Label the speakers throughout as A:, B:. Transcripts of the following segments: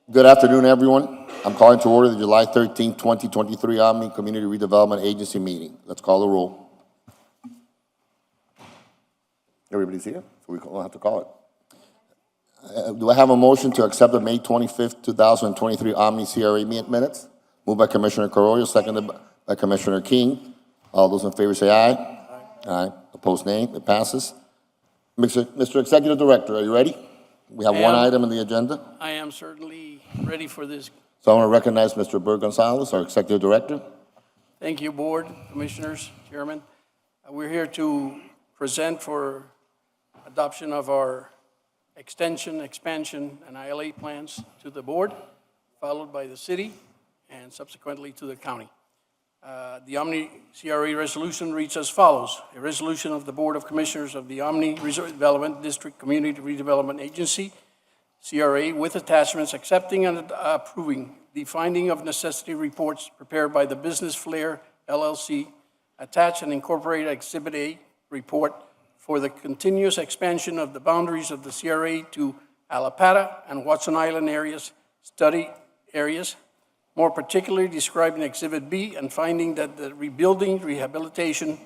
A: Good afternoon, everyone. I'm calling to order the July 13, 2023 Omni Community Redevelopment Agency meeting. Let's call the roll. Everybody's here, so we don't have to call it. Do I have a motion to accept the May 25th, 2023 Omni CRA minutes? Moved by Commissioner Carollo, seconded by Commissioner King. All those in favor say aye. Aye. Opposed, nay. It passes. Mr. Executive Director, are you ready? We have one item on the agenda.
B: I am certainly ready for this.
A: So I want to recognize Mr. Bert Gonzalez, our Executive Director.
B: Thank you, Board, Commissioners, Chairman. We're here to present for adoption of our extension, expansion, and ILA plans to the Board, followed by the City, and subsequently to the County. The Omni CRA resolution reads as follows. A resolution of the Board of Commissioners of the Omni Resort Development District Community Redevelopment Agency, CRA, with attachments accepting and approving the finding of necessity reports prepared by the Business Flair LLC, attach and incorporate Exhibit A report for the continuous expansion of the boundaries of the CRA to Allapattah and Watson Island areas, study areas, more particularly described in Exhibit B, and finding that the rebuilding, rehabilitation,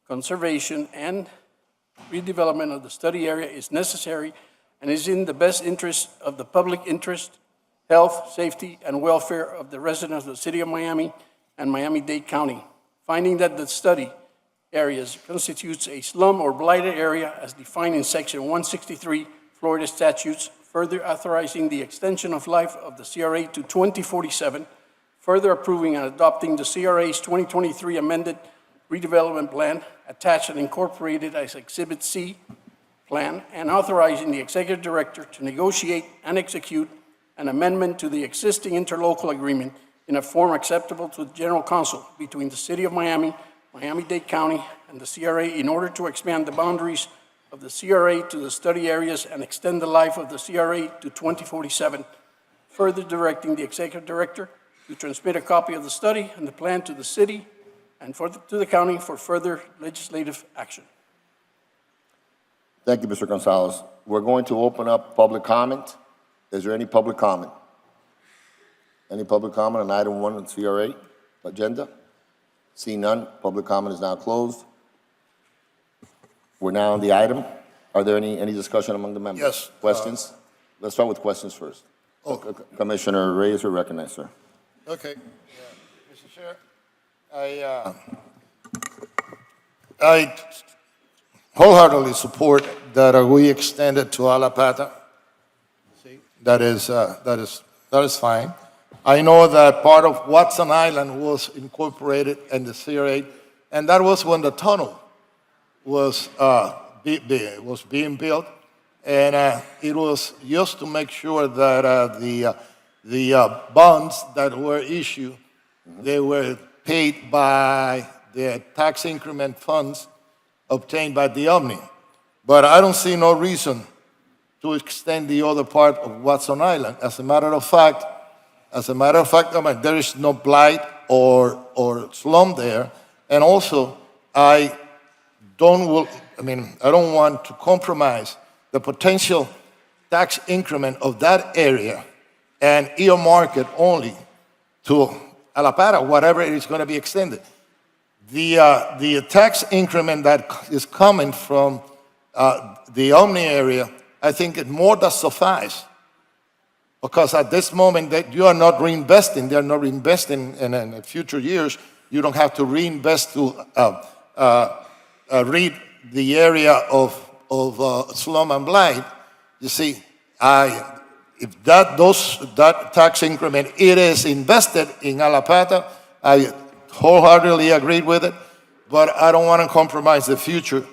B: conservation, and redevelopment of the study area is necessary and is in the best interest of the public interest, health, safety, and welfare of the residents of the City of Miami and Miami-Dade County. Finding that the study areas constitutes a slum or blighted area as defined in Section 163 Florida statutes, further authorizing the extension of life of the CRA to 2047, further approving and adopting the CRA's 2023 amended redevelopment plan, attached and incorporated as Exhibit C plan, and authorizing the Executive Director to negotiate and execute an amendment to the existing interlocal agreement in a form acceptable to the General Counsel between the City of Miami, Miami-Dade County, and the CRA in order to expand the boundaries of the CRA to the study areas and extend the life of the CRA to 2047, further directing the Executive Director to transmit a copy of the study and the plan to the City and to the County for further legislative action.
A: Thank you, Mr. Gonzalez. We're going to open up public comment. Is there any public comment? Any public comment on item 1 on CRA agenda? See none, public comment is now closed. We're now on the item. Are there any discussion among the members?
C: Yes.
A: Questions? Let's start with questions first. Commissioner Reyes, you're recognized, sir.
C: Okay. Mr. Chair, I wholeheartedly support that we extend it to Allapattah. That is fine. I know that part of Watson Island was incorporated in the CRA, and that was when the tunnel was being built, and it was just to make sure that the bonds that were issued, they were paid by the tax increment funds obtained by the Omni. But I don't see no reason to extend the other part of Watson Island. As a matter of fact, I mean, there is no blight or slum there, and also I don't want to compromise the potential tax increment of that area and earmark it only to Allapattah, whatever it is going to be extended. The tax increment that is coming from the Omni area, I think it more than suffice, because at this moment that you are not reinvesting, they're not reinvesting in future years. You don't have to reinvest to read the area of slum and blight. You see, if that tax increment, it is invested in Allapattah, I wholeheartedly agree with it, but I don't want to compromise the future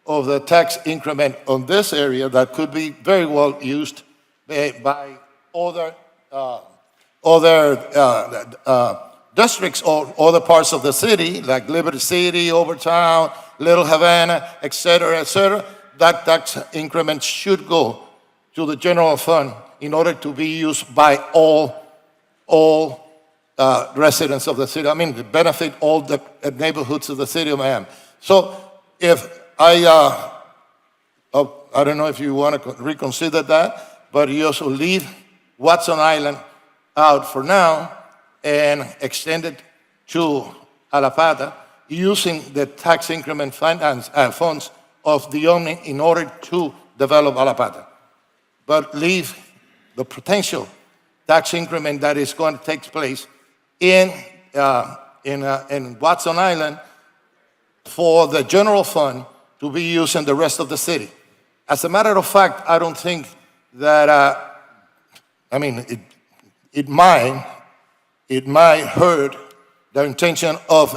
C: of the tax increment on this area that could be very well used by other districts or other parts of the city, like Liberty City, Overtown, Little Havana, et cetera, that tax increment should go to the general fund in order to be used by all residents of the city. I mean, to benefit all the neighborhoods of the city of Miami. So if I don't know if you want to reconsider that, but you also leave Watson Island out for now and extend it to Alapata using the tax increment funds of the Omni in order to develop Alapata. But leave the potential tax increment that is going to take place in Watson Island for the general fund to be used in the rest of the city. As a matter of fact, I don't think that, it might hurt the intention of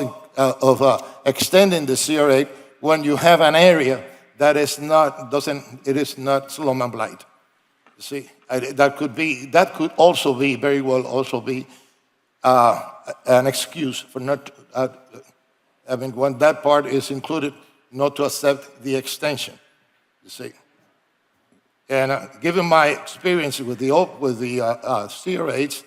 C: extending the CRA when you have an area that is not slum and blight. See, that could also be, very well also be an excuse for not, when that part is included, not to accept the extension, you see. And given my experience with the CRAs,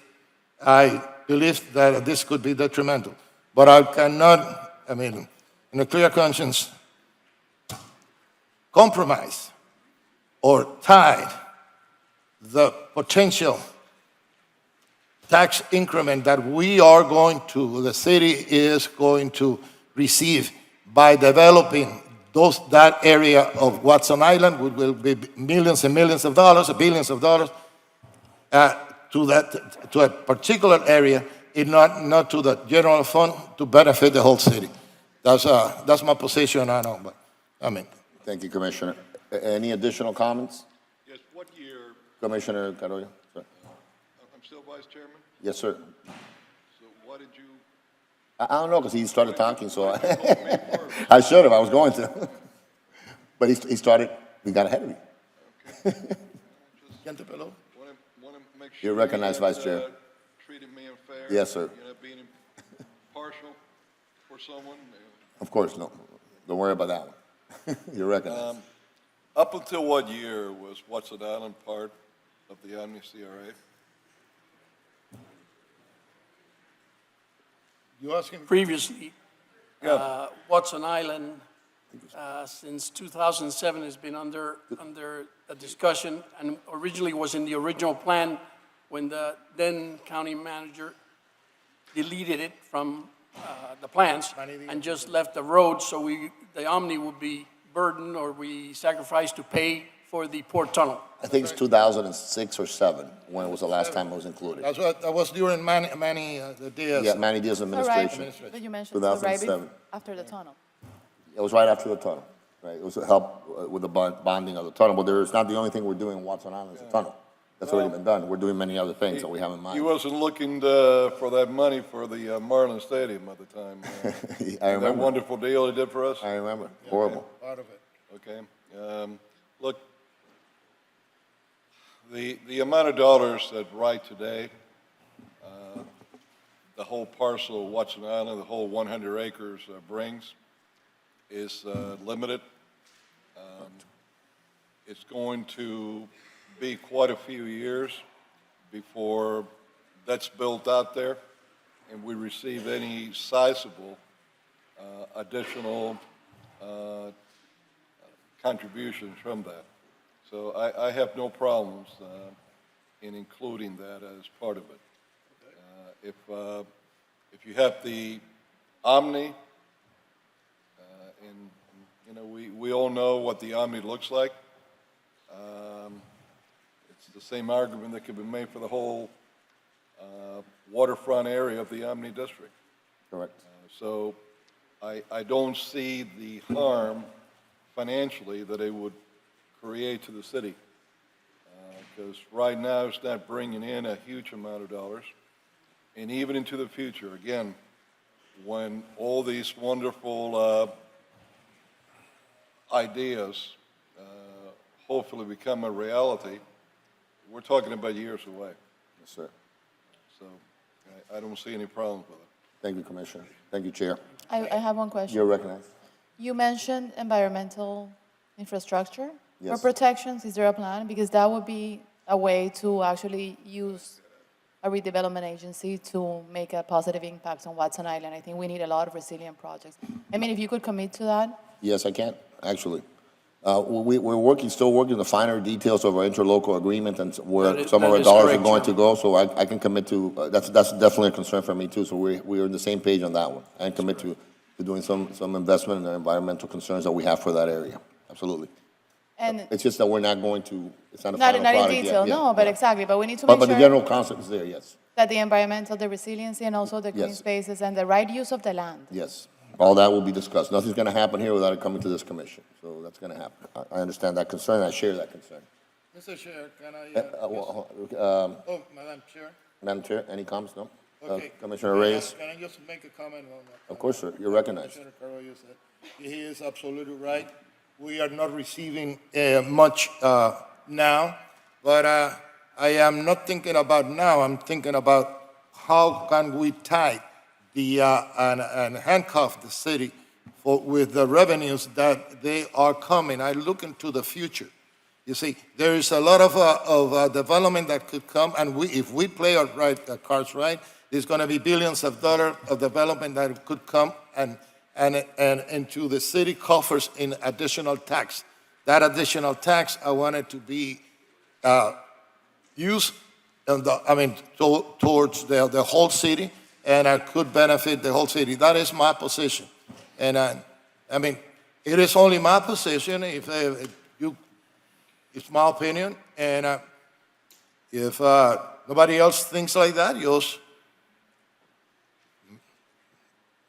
C: I believe that this could be detrimental. But I cannot, in a clear conscience, compromise or tie the potential tax increment that the city is going to receive by developing that area of Watson Island, which will be millions and millions of dollars, billions of dollars, to a particular area, and not to the general fund to benefit the whole city. That's my position, I know, but,
A: Thank you, Commissioner. Any additional comments?
D: Yes, what year,
A: Commissioner Carollo? Sir.
D: I'm still Vice Chairman,
A: Yes, sir.
D: so what did you,
A: I don't know, because he started talking, so
D: May first.
A: I should have, I was going to. But he started, we got ahead of you.
C: Gente Pelot.
D: Want to make sure.
A: You're recognized,
D: you
A: Vice Chair.
D: Treated me unfair.
A: Yes, sir.
D: You're not being partial for someone.
A: Of course, no. Don't worry about that one. You're recognized.
D: Up until what year was Watson Island part of the Omni CRA?
C: You asking?
B: Previously,
D: Yeah.
B: Watson Island, since 2007, has been under a discussion, and originally was in the original plan when the then county manager deleted it from the plans and just left the road, so the Omni would be burdened, or we sacrificed to pay for the port tunnel.
A: I think it's 2006 or 7 when it was the last time it was included.
C: That was during Manny Diaz.
A: Yeah, Manny Diaz administration.
E: Right, but you mentioned so right
A: 2007.
E: after the tunnel.
A: It was right after the tunnel, right? It was to help with the bonding of the tunnel, but it's not the only thing we're doing in Watson Island is the tunnel. That's already been done. We're doing many other things that we have in
D: He
A: mind.
D: wasn't looking for that money for the Marlin Stadium at the time.
A: I
D: That
A: remember.
D: wonderful deal he did for us?
A: I remember. Horrible.
C: Part of it.
D: Okay. Look, the amount of dollars that right today, the whole parcel of Watson Island, the whole 100 acres brings, is limited. It's going to be quite a few years before that's built out there and we receive any sizable additional contributions from that. So I have no problems in including that as part of it. If you have the Omni, and we all know what the Omni looks like. It's the same argument that could be made for the whole waterfront area of the Omni district.
A: Correct.
D: So I don't see the harm financially that it would create to the city. Because right now it's not bringing in a huge amount of dollars. And even into the future, again, when all these wonderful ideas hopefully become a reality, we're talking about years away.
A: Yes, sir.
D: So I don't see any problems with it.
A: Thank you, Commissioner. Thank you, Chair.
E: I have one question.
A: You're recognized.
E: You mentioned environmental infrastructure for
A: Yes.
E: protections. Is there a plan? Because that would be a way to actually use a redevelopment agency to make a positive impact on Watson Island. I think we need a lot of resilient projects. I mean, if you could commit to that.
A: Yes, I can, actually. We're still working the finer details of our interlocal agreement and where some of
B: that
A: our
B: is
A: dollars are
B: correct,
A: going to
B: Chairman.
A: go, so I can commit to, that's definitely a concern for me too, so we're on the same page on that one. I can commit to doing some investment in the environmental concerns that we have for that area, absolutely.
E: And
A: It's just that we're not going to, it's not a
E: not,
A: final
E: not in
A: product yet.
E: detail,
A: Yeah,
E: no, but
A: yeah.
E: exactly, but we need to make
A: But the
E: sure
A: general concept is there, yes,
E: that the environmental, the resiliency, and also the green
A: Yes.
E: spaces and the right use of the land.
A: yes. All that will be discussed. Nothing's gonna happen here without it coming to this commission, so that's gonna happen. I understand that concern, I share that concern.
C: Mr. Chair, can I, oh, Madam Chair?
A: Madam Chair, any comments? No?
C: Okay.
A: Commissioner Reyes?
C: Can I just make a comment on that?
A: Of course, sir, you're recognized.
C: Commissioner Carollo said, he is absolutely right. We are not receiving much now, but I am not thinking about now. I'm thinking about how can we tie the and handcuff the city with the revenues that they are coming. I look into the future. You see, there is a lot of development that could come, and if we play our cards right, there's going to be billions of dollars of development that could come and into the city coffers in additional tax. That additional tax, I want it to be used, towards the whole city, and I could benefit the whole city. That is my position, and it is only my position. If it's my opinion, and if nobody else thinks like that, you'll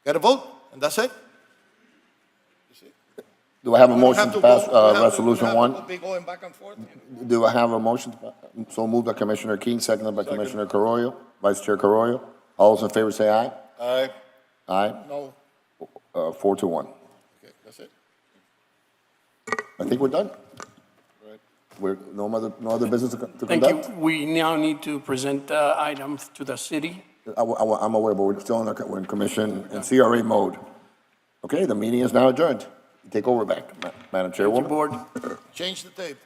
C: get a vote, and that's it.
A: Do I have a
C: We don't
A: motion
C: have
A: to pass
C: go- we don't have
A: Resolution
C: we don't
A: 1?
C: have to be going back and forth.
A: Do I have a motion? So moved by Commissioner King, seconded by Commissioner Carollo. Vice Chair Carollo. All those in favor say aye.
D: Aye.
A: Aye,
C: No,
A: 4-1.
C: okay, that's it.
A: I think we're done.
D: Right.
A: We're, no other business to
B: Thank you.
A: conduct?
B: We now need to present items to the city.
A: I'm aware, but we're still we're in commission and CRA mode. Okay, the meeting is now adjourned. You take over back, Madam
B: Thank you,
A: Chairwoman.
B: Board.
C: Change the tape.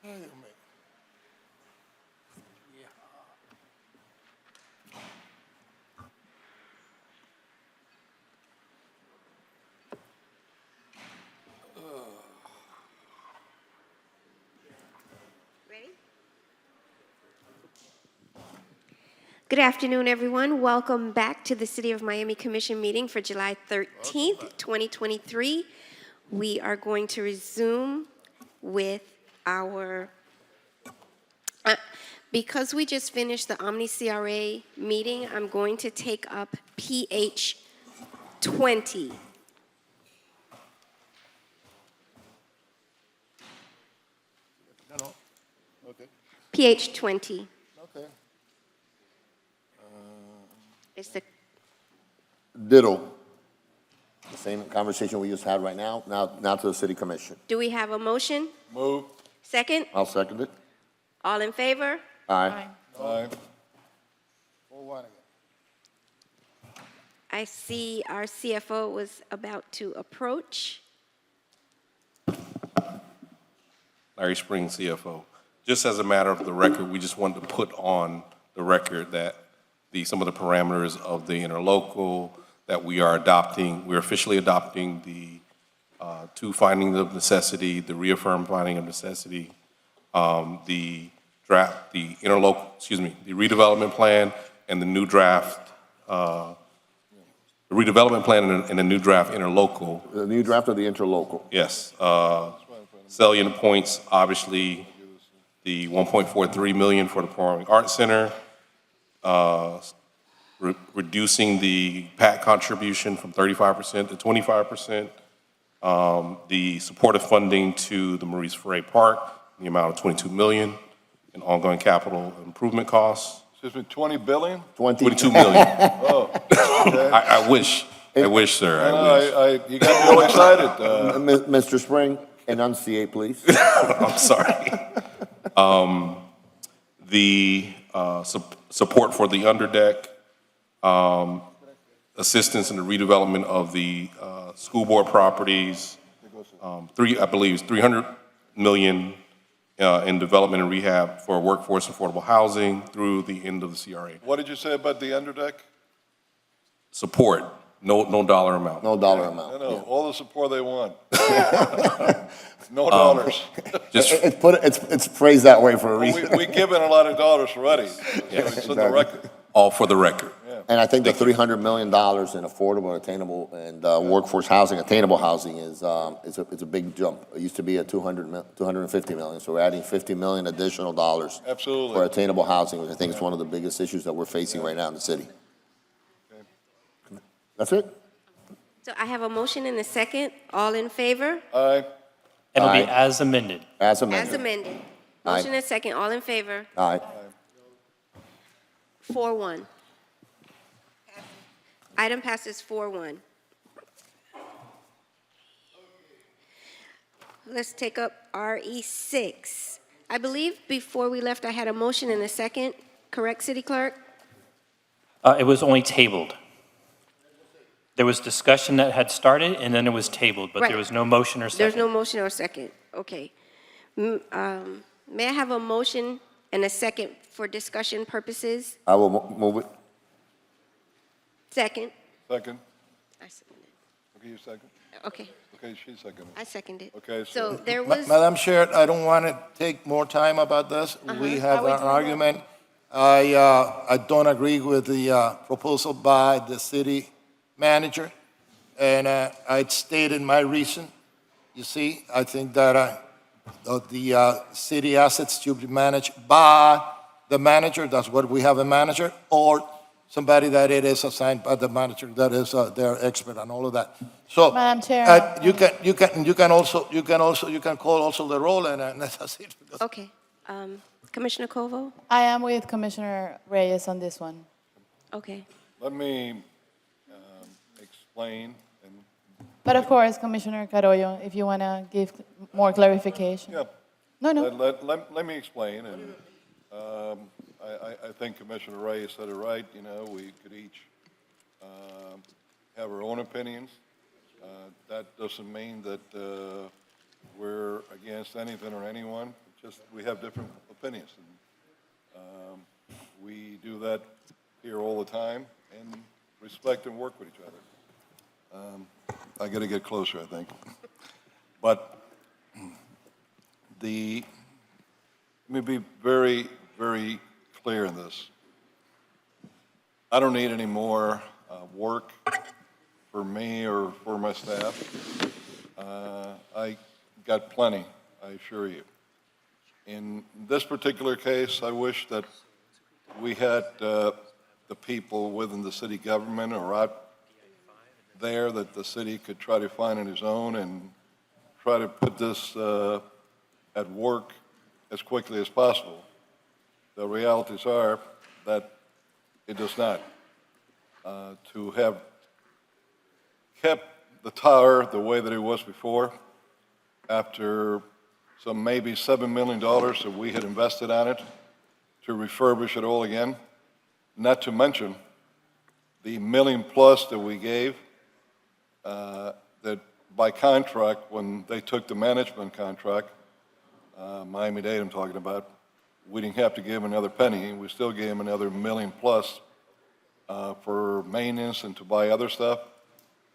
C: Ay, Dios mío.
F: Ready? Good afternoon, everyone. Welcome back to the City of Miami Commission meeting for July 13th, 2023. We are going to resume with our, because we just finished the Omni CRA meeting, I'm going to take up PH 20.
C: No. Okay.
F: PH 20.
C: Okay.
F: It's the
A: Ditto. The same conversation we just had right now, now to the city commission.
F: Do we have a motion?
D: Move.
F: Second?
A: I'll second it.
F: All in favor?
A: Aye.
D: Aye.
C: 4-1 again.
F: I see our CFO was about to approach.
G: Larry Springs, CFO. Just as a matter of the record, we just wanted to put on the record that some of the parameters of the interlocal that we are adopting, we're officially adopting the two findings of necessity, the reaffirmed finding of necessity, the redevelopment plan and the new draft, the redevelopment plan and the new draft interlocal.
A: The new draft of the interlocal.
G: Yes. Salient points, obviously, the $1.43 million for the Performing Arts Center, reducing the PAC contribution from 35% to 25%, the supportive funding to the Maurice Ferré Park, in the amount of $22 million in ongoing capital improvement costs.
D: Excuse me, 20 billion?
G: 22 million.
D: Oh, okay.
G: I wish, sir, I wish.
D: You got me all excited.
A: Mr. Spring, enunciate, please.
G: I'm sorry. The support for the underdeck, assistance in the redevelopment of the school board properties, I believe it's $300 million in development and rehab for workforce affordable housing through the end of the CRA.
D: What did you say about the underdeck?
G: Support, no dollar amount.
A: No dollar
D: No,
A: amount.
D: no,
A: Yeah.
D: all the support they want. No dollars.
G: Just,
A: It's phrased that way for a
D: We,
A: reason.
D: we given a lot of dollars already, so it's in the record.
G: all for the record.
A: And I think the $300 million in affordable, attainable, and workforce housing, attainable housing is a big jump. It used to be a 250 million, so we're adding 50 million additional dollars
D: Absolutely.
A: for attainable housing, which I think is one of the biggest issues that we're facing right now in the city. That's it?
F: So I have a motion and a second. All in favor?
D: Aye.
H: It'll be
A: Aye.
H: as amended.
A: As
F: As
A: amended.
F: amended.
A: Aye.
F: Motion and second. All in favor?
A: Aye.
F: 4-1. Item passes 4-1. Let's take up RE6. I believe before we left, I had a motion and a second. Correct, City Clerk?
H: It was only tabled. There was discussion that had started, and then it was tabled, but
F: Right.
H: there was no motion or
F: There's no
H: second.
F: motion or second. Okay. May I have a motion and a second for discussion purposes?
A: I will move it.
F: Second?
D: Second?
F: I seconded.
D: Okay, you second?
F: Okay,
D: Okay, she seconded.
F: I seconded.
D: Okay,
F: So
D: so-
F: there was,
C: Madam Chair, I don't want to take more time about this. We have
E: Are we
C: an
E: doing that?
C: argument. I don't agree with the proposal by the city manager, and I stated my reason. You see, I think that the city assets should be managed by the manager, that's what we have, a manager, or somebody that it is assigned by the manager, that is their expert on all of that. So,
E: Madam Chair.
C: you can call also the roll, and that's it.
F: okay. Commissioner Kovo?
E: I am with Commissioner Reyes on this one.
F: Okay.
D: Let me explain, and,
E: But of course, Commissioner Carollo, if you want to give more clarification.
D: yeah,
E: No, no.
D: let me explain, and I think Commissioner Reyes said it right, you know, we could each have our own opinions. That doesn't mean that we're against anything or anyone, just we have different opinions. And we do that here all the time, and respect and work with each other. I got to get closer, I think. But let me be very, very clear in this. I don't need any more work for me or for my staff. I got plenty, I assure you. In this particular case, I wish that we had the people within the city government or out there that the city could try to find on its own and try to put this at work as quickly as possible. The realities are that it does not. To have kept the tower the way that it was before, after some maybe $7 million that we had invested on it to refurbish it all again, not to mention the $1 million plus that we gave, that by contract, when they took the management contract, Miami-Dade I'm talking about, we didn't have to give another penny. We still gave them another $1 million plus for maintenance and to buy other stuff.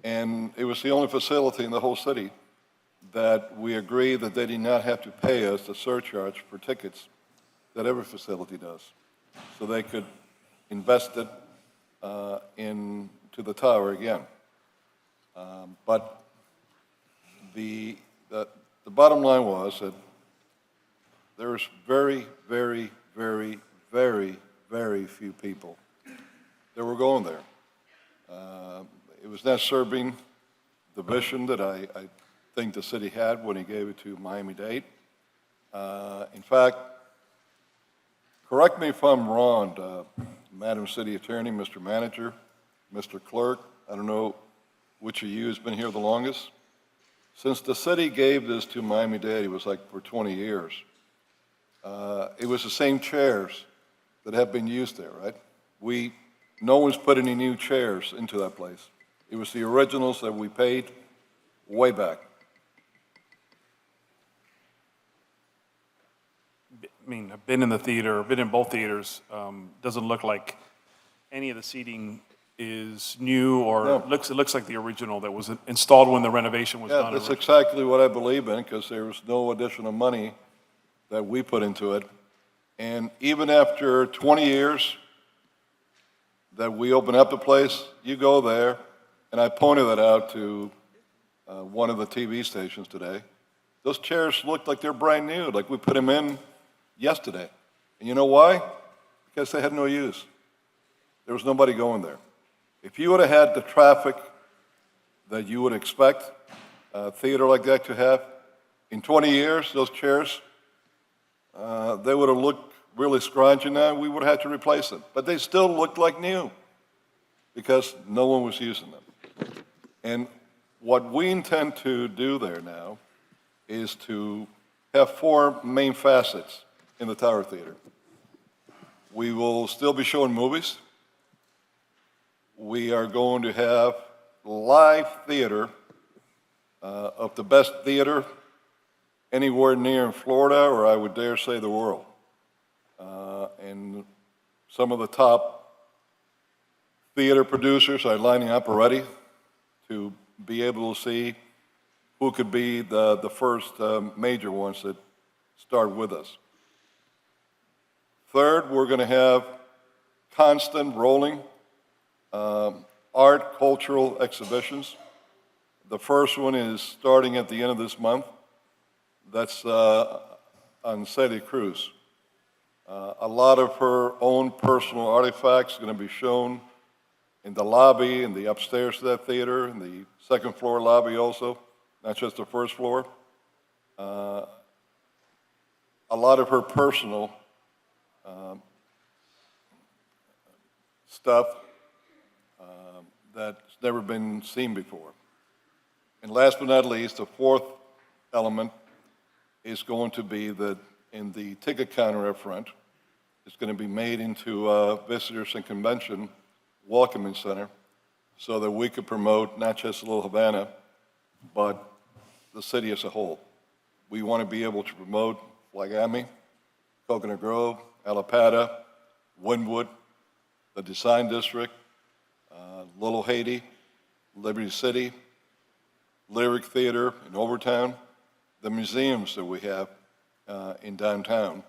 D: And it was the only facility in the whole city that we agreed that they did not have to pay us the surcharge for tickets that every facility does. So they could invest it into the tower again. But the bottom line was that there was very, very, very, very, very few people that were going there. It was not serving the vision that I think the city had when he gave it to Miami-Dade. In fact, correct me if I'm wrong, Madam City Attorney, Mr. Manager, Mr. Clerk, I don't know which of you has been here the longest. Since the city gave this to Miami-Dade, it was like for 20 years. It was the same chairs that have been used there, right? No one's put any new chairs into that place. It was the originals that we paid way back.
I: I mean, I've been in the theater, been in both theaters. Doesn't look like any of the seating is new or
D: No.
I: it looks like the original that was installed when the renovation was
D: Yeah,
I: done.
D: that's exactly what I believe in, because there was no additional money that we put into it. And even after 20 years that we opened up the place, you go there, and I pointed that out to one of the TV stations today. Those chairs look like they're brand new, like we put them in yesterday. And you know why? Because they had no use. There was nobody going there. If you would have had the traffic that you would expect a theater like that to have, in 20 years, those chairs, they would have looked really scroungy now. We would have had to replace them. But they still looked like new because no one was using them. And what we intend to do there now is to have 4 main facets in the Tower Theater. We will still be showing movies. We are going to have live theater of the best theater anywhere near in Florida, or I would dare say the world. And some of the top theater producers are lining up already to be able to see who could be the first major ones that start with us. Third, we're going to have constant rolling art, cultural exhibitions. The first one is starting at the end of this month. That's on Celia Cruz. A lot of her own personal artifacts are going to be shown in the lobby, in the upstairs of that theater, in the second floor lobby also, not just the first floor. A lot of her personal stuff that's never been seen before. And last but not least, the fourth element is going to be that in the ticket counter up front, it's going to be made into a visitors and convention welcoming center so that we could promote not just Little Havana, but the city as a whole. We want to be able to promote Flagami, Coconut Grove, Alapata, Wynwood, the Design District, Little Haiti, Liberty City, Lyric Theater in Overtown, the museums that we have in downtown,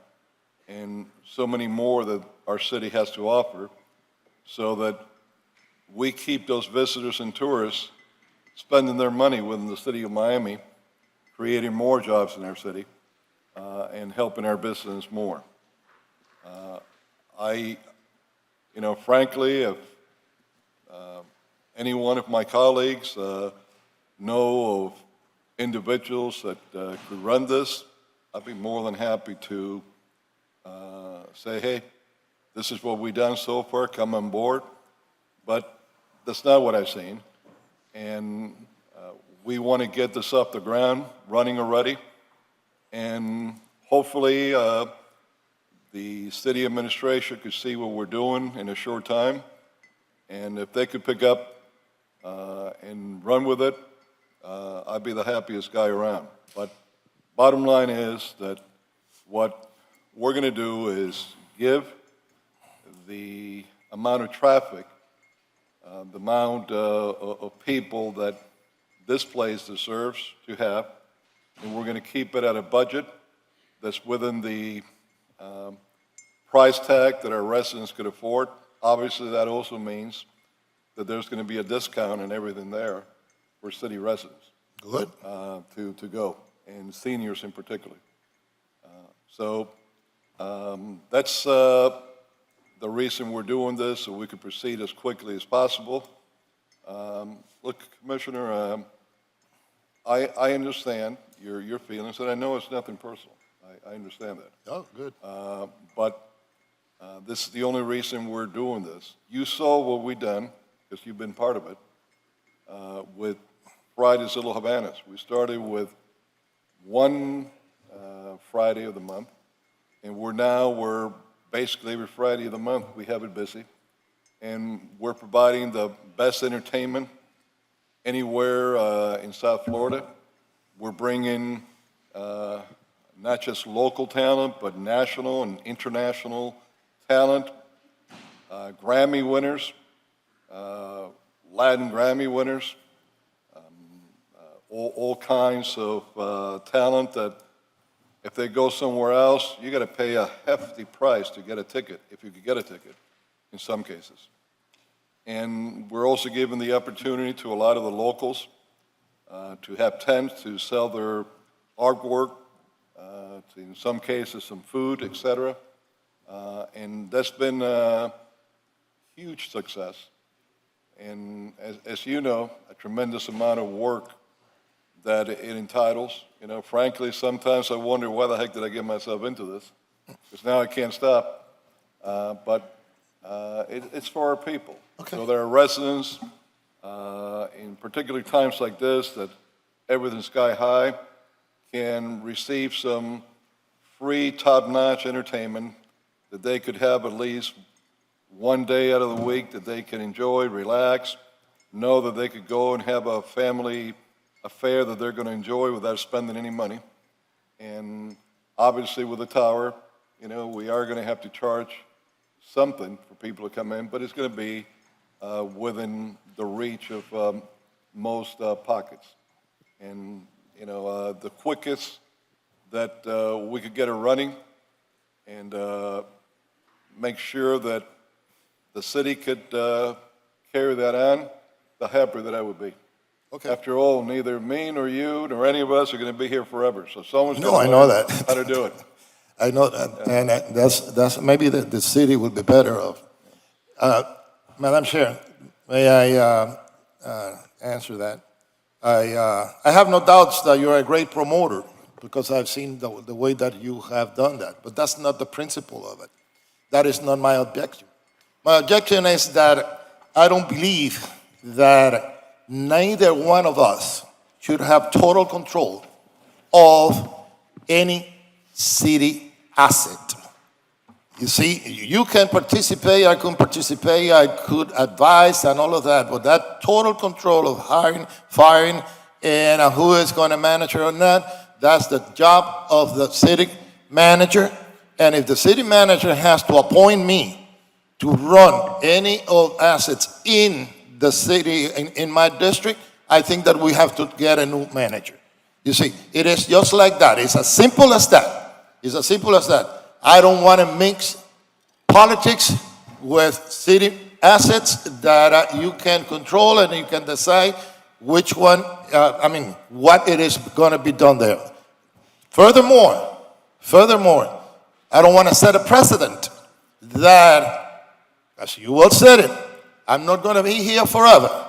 D: and so many more that our city has to offer, so that we keep those visitors and tourists spending their money within the city of Miami, creating more jobs in our city, and helping our business more. Frankly, if any one of my colleagues know of individuals that could run this, I'd be more than happy to say, hey, this is what we've done so far, come on board. But that's not what I've seen. And we want to get this off the ground, running already. And hopefully the city administration could see what we're doing in a short time. And if they could pick up and run with it, I'd be the happiest guy around. But bottom line is that what we're going to do is give the amount of traffic, the amount of people that this place deserves to have, and we're going to keep it at a budget that's within the price tag that our residents could afford. Obviously, that also means that there's going to be a discount and everything there for city residents.
C: Good.
D: To go, and seniors in particular. So that's the reason we're doing this, so we can proceed as quickly as possible. Look, Commissioner, I understand your feelings, and I know it's nothing personal. I understand that.
C: Oh, good.
D: But this is the only reason we're doing this. You saw what we done, because you've been part of it, with Friday's Little Havanas. We started with one Friday of the month, and we're basically every Friday of the month, we have it busy. And we're providing the best entertainment anywhere in South Florida. We're bringing not just local talent, but national and international talent, Grammy winners, Latin Grammy winners, all kinds of talent that if they go somewhere else, you got to pay a hefty price to get a ticket, if you could get a ticket, in some cases. And we're also giving the opportunity to a lot of the locals to have tents to sell their artwork, to, in some cases, some food, et cetera. And that's been a huge success. And as you know, a tremendous amount of work that it entitles. You know, frankly, sometimes I wonder why the heck did I get myself into this? Because now I can't stop. But it's for our people.
C: Okay.
D: So there are residents, in particular times like this, that everything's sky high, can receive some free, top-notch entertainment that they could have at least one day out of the week that they can enjoy, relax, know that they could go and have a family affair that they're going to enjoy without spending any money. And obviously with the tower, you know, we are going to have to charge something for people to come in, but it's going to be within the reach of most pockets. And, you know, the quickest that we could get it running and make sure that the city could carry that on, the happier that I would be.
C: Okay.
D: After all, neither me nor you nor any of us are going to be here forever. So someone's
C: No,
D: going
C: I
D: to
C: know
D: learn
C: that.
D: how to do it.
C: I know that, and that's maybe the city would be better off. Madam Chair, may I answer that? I have no doubts that you're a great promoter because I've seen the way that you have done that, but that's not the principle of it. That is not my objection. My objection is that I don't believe that neither one of us should have total control of any city asset. You see, you can participate, I can participate, I could advise and all of that, but that total control of hiring, firing, and who is going to manage it or not, that's the job of the city manager. And if the city manager has to appoint me to run any of assets in the city, in my district, I think that we have to get a new manager. You see, it is just like that. It's as simple as that. It's as simple as that. I don't want to mix politics with city assets that you can control and you can decide which one, what it is going to be done there. Furthermore, I don't want to set a precedent that, as you all said it, I'm not going to be here forever.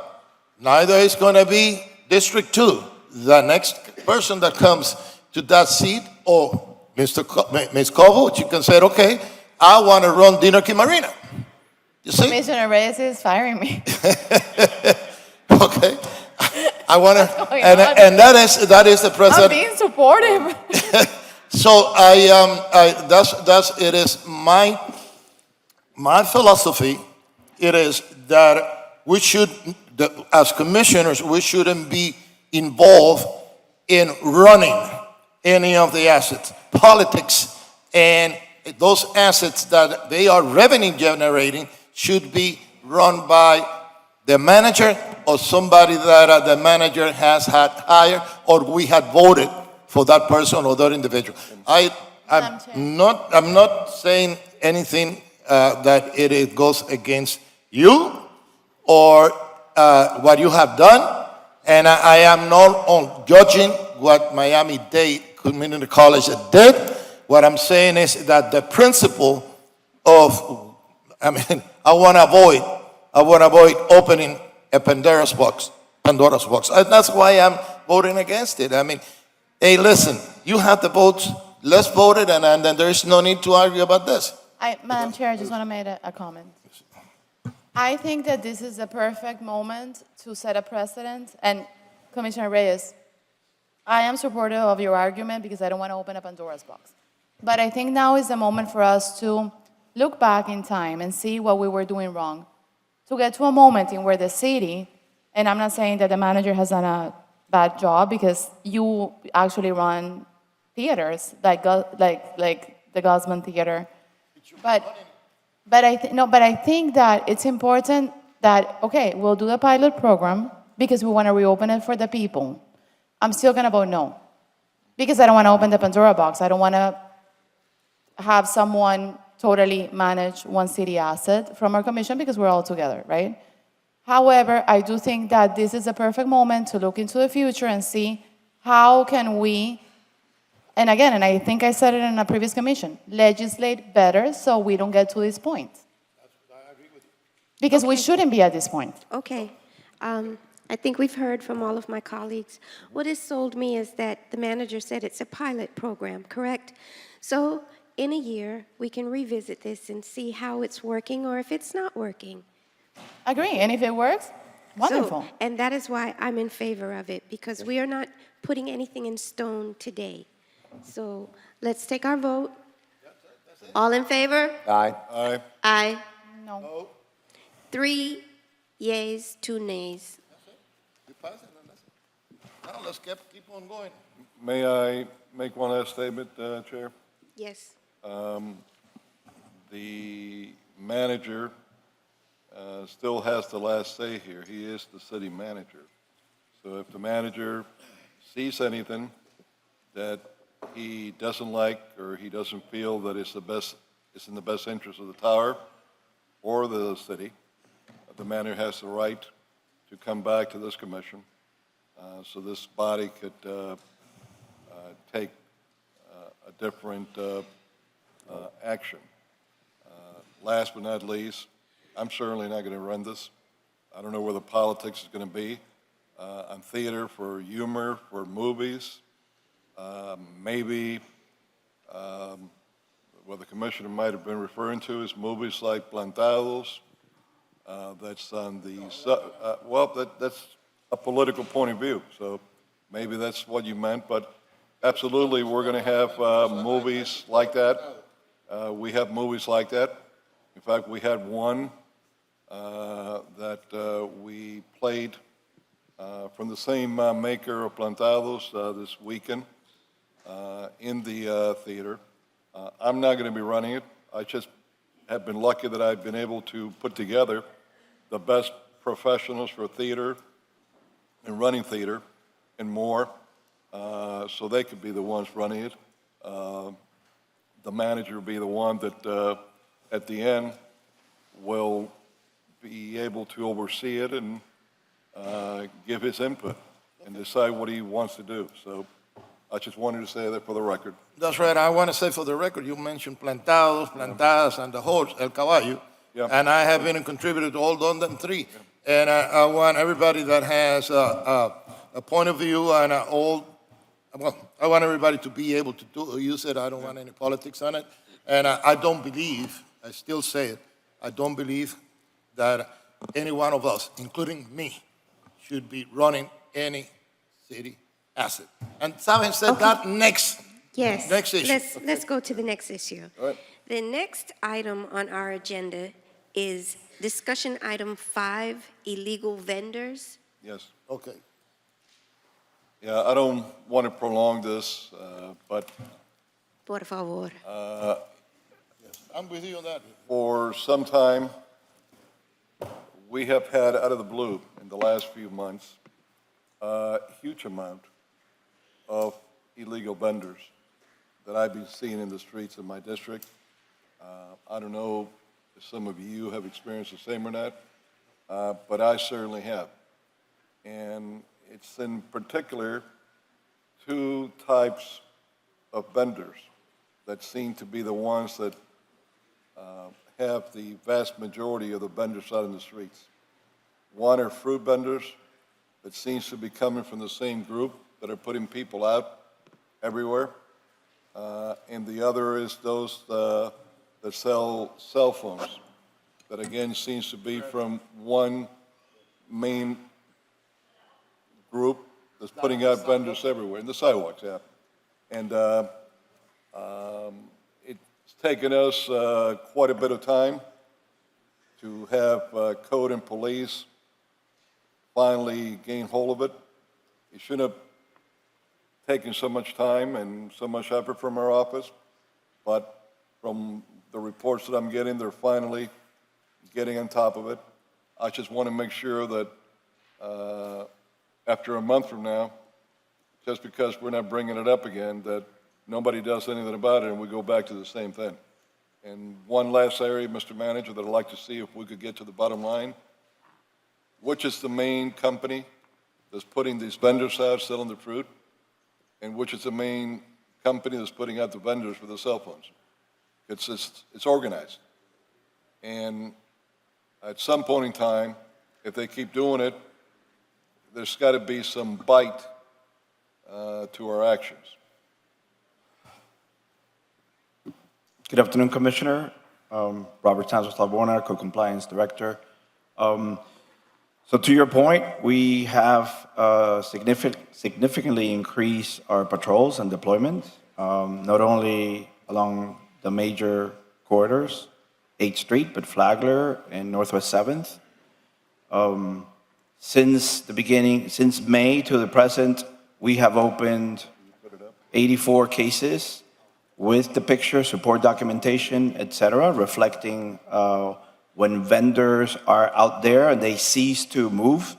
C: Neither is going to be District 2. The next person that comes to that seat, or Ms. Covo, she can say, okay, I want to run Dinnerkey Marina. You see?
E: Commissioner Reyes is firing me.
C: Okay. I want to,
E: going
C: and
E: on?
C: that is the
E: I'm
C: president.
E: being supportive.
C: So it is my philosophy. It is that we should, as commissioners, we shouldn't be involved in running any of the assets. Politics and those assets that they are revenue generating should be run by the manager or somebody that the manager has had hired or we had voted for that person or that individual. I'm not saying anything that it goes against you or what you have done, and I am not judging what Miami-Dade Community College did. What I'm saying is that the principle of, I want to avoid opening a Pandora's box. And that's why I'm voting against it. Hey, listen, you have the votes, let's vote it, and then there is no need to argue about this.
E: Madam Chair, I just want to make a comment. I think that this is a perfect moment to set a precedent. And Commissioner Reyes, I am supportive of your argument because I don't want to open up Pandora's box. But I think now is the moment for us to look back in time and see what we were doing wrong. To get to a moment in where the city, and I'm not saying that the manager has done a bad job because you actually run theaters, like the Gosman Theater. But I think that it's important that, okay, we'll do the pilot program because we want to reopen it for the people. I'm still going to vote no because I don't want to open the Pandora box. I don't want to have someone totally manage one city asset from our commission because we're all together, right? However, I do think that this is a perfect moment to look into the future and see how can we, and again, and I think I said it in a previous commission, legislate better so we don't get to this point. Because we shouldn't be at this point.
F: Okay. I think we've heard from all of my colleagues. What has sold me is that the manager said it's a pilot program, correct? So in a year, we can revisit this and see how it's working or if it's not working.
E: Agree, and if it works, wonderful.
F: So, and that is why I'm in favor of it, because we are not putting anything in stone today. So let's take our vote. All in favor?
A: Aye.
D: Aye.
F: Aye.
E: No.
F: 3 yeas, 2 nays.
C: Now let's keep on going.
D: May I make one last statement, Chair?
F: Yes.
D: The manager still has the last say here. He is the city manager. So if the manager sees anything that he doesn't like or he doesn't feel that it's in the best interest of the tower or the city, the manager has the right to come back to this commission so this body could take a different action. Last but not least, I'm certainly not going to run this. I don't know where the politics is going to be. I'm theater for humor, for movies. Maybe what the commissioner might have been referring to is movies like Plantados. That's on the, that's a political point of view. So maybe that's what you meant, but absolutely, we're going to have movies like that. We have movies like that. In fact, we had one that we played from the same maker of Plantados this weekend in the theater. I'm not going to be running it. I just have been lucky that I've been able to put together the best professionals for theater and running theater and more, so they could be the ones running it. The manager will be the one that, at the end, will be able to oversee it and give his input and decide what he wants to do. So I just wanted to say that for the record.
C: That's right. I want to say for the record, you mentioned Plantados, Plantadas, and the horse, El Caballo.
D: Yeah.
C: And I have been a contributor to all them three. And I want everybody that has a point of view and I want everybody to be able to use it. I don't want any politics on it. And I don't believe, I still say it, I don't believe that any one of us, including me, should be running any city asset. And having said that, next issue.
F: Let's go to the next issue.
D: All right.
F: The next item on our agenda is discussion item 5, illegal vendors.
D: Yes.
C: Okay.
D: Yeah, I don't want to prolong this, but
F: Por favor.
C: I'm with you on that.
D: for some time, we have had out of the blue in the last few months, a huge amount of illegal vendors that I've been seeing in the streets of my district. I don't know if some of you have experienced the same or not, but I certainly have. And it's in particular two types of vendors that seem to be the ones that have the vast majority of the vendors out in the streets. One are fruit vendors that seems to be coming from the same group that are putting people out everywhere. And the other is those that sell cell phones, that again seems to be from one main group that's putting out vendors everywhere, in the sidewalks, yeah. And it's taken us quite a bit of time to have code and police finally gain hold of it. It shouldn't have taking so much time and so much effort from our office, but from the reports that I'm getting, they're finally getting on top of it. I just want to make sure that after a month from now, just because we're not bringing it up again, that nobody does anything about it and we go back to the same thing. And one last area, Mr. Manager, that I'd like to see if we could get to the bottom line, which is the main company that's putting these vendors out selling the fruit, and which is the main company that's putting out the vendors for the cell phones. It's organized. And at some point in time, if they keep doing it, there's got to be some bite to our actions.
J: Good afternoon, Commissioner. Robert Santos Labona, Co-Compliance Director. So to your point, we have significantly increased our patrols and deployment, not only along the major corridors, 8th Street, but Flagler and Northwest 7th. Since May to the present, we have opened 84 cases with the picture, support documentation, et cetera, reflecting when vendors are out there and they cease to move,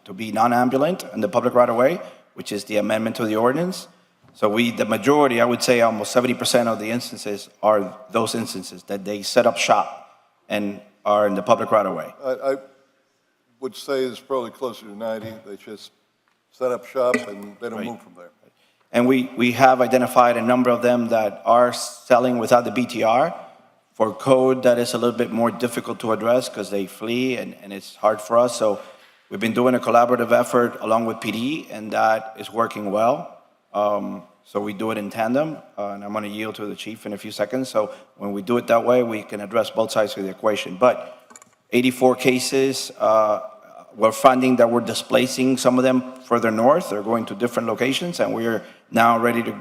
J: to be non-ambulant in the public right-of-way, which is the amendment to the ordinance. So the majority, I would say almost 70% of the instances are those instances that they set up shop and are in the public right-of-way.
D: I would say it's probably closer to 90. They just set up shop and they don't move from there.
J: And we have identified a number of them that are selling without the BTR for code that is a little bit more difficult to address because they flee and it's hard for us. So we've been doing a collaborative effort along with PD, and that is working well. So we do it in tandem, and I'm going to yield to the chief in a few seconds. So when we do it that way, we can address both sides of the equation. But 84 cases, we're finding that we're displacing some of them further north. They're going to different locations, and we're now ready to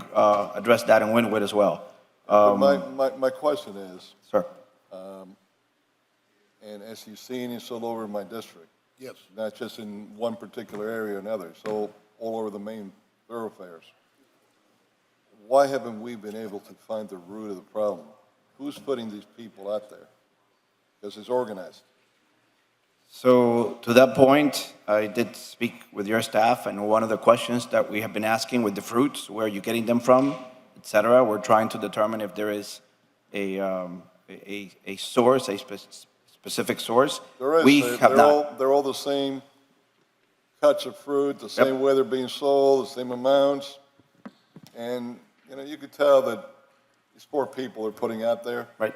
J: address that in Wynwood as well.
D: But my question is,
J: Sir.
D: and as you've seen, it's all over my district.
C: Yes.
D: Not just in one particular area or another, so all over the main thoroughfares. Why haven't we been able to find the root of the problem? Who's putting these people out there? Because it's organized.
J: So to that point, I did speak with your staff, and one of the questions that we have been asking with the fruits, where are you getting them from, et cetera, we're trying to determine if there is a source, a specific source.
D: There is.
J: We have not.
D: They're all the same cuts of fruit, the same way they're being sold, the same amounts. And, you could tell that these poor people are putting out there.
J: Right.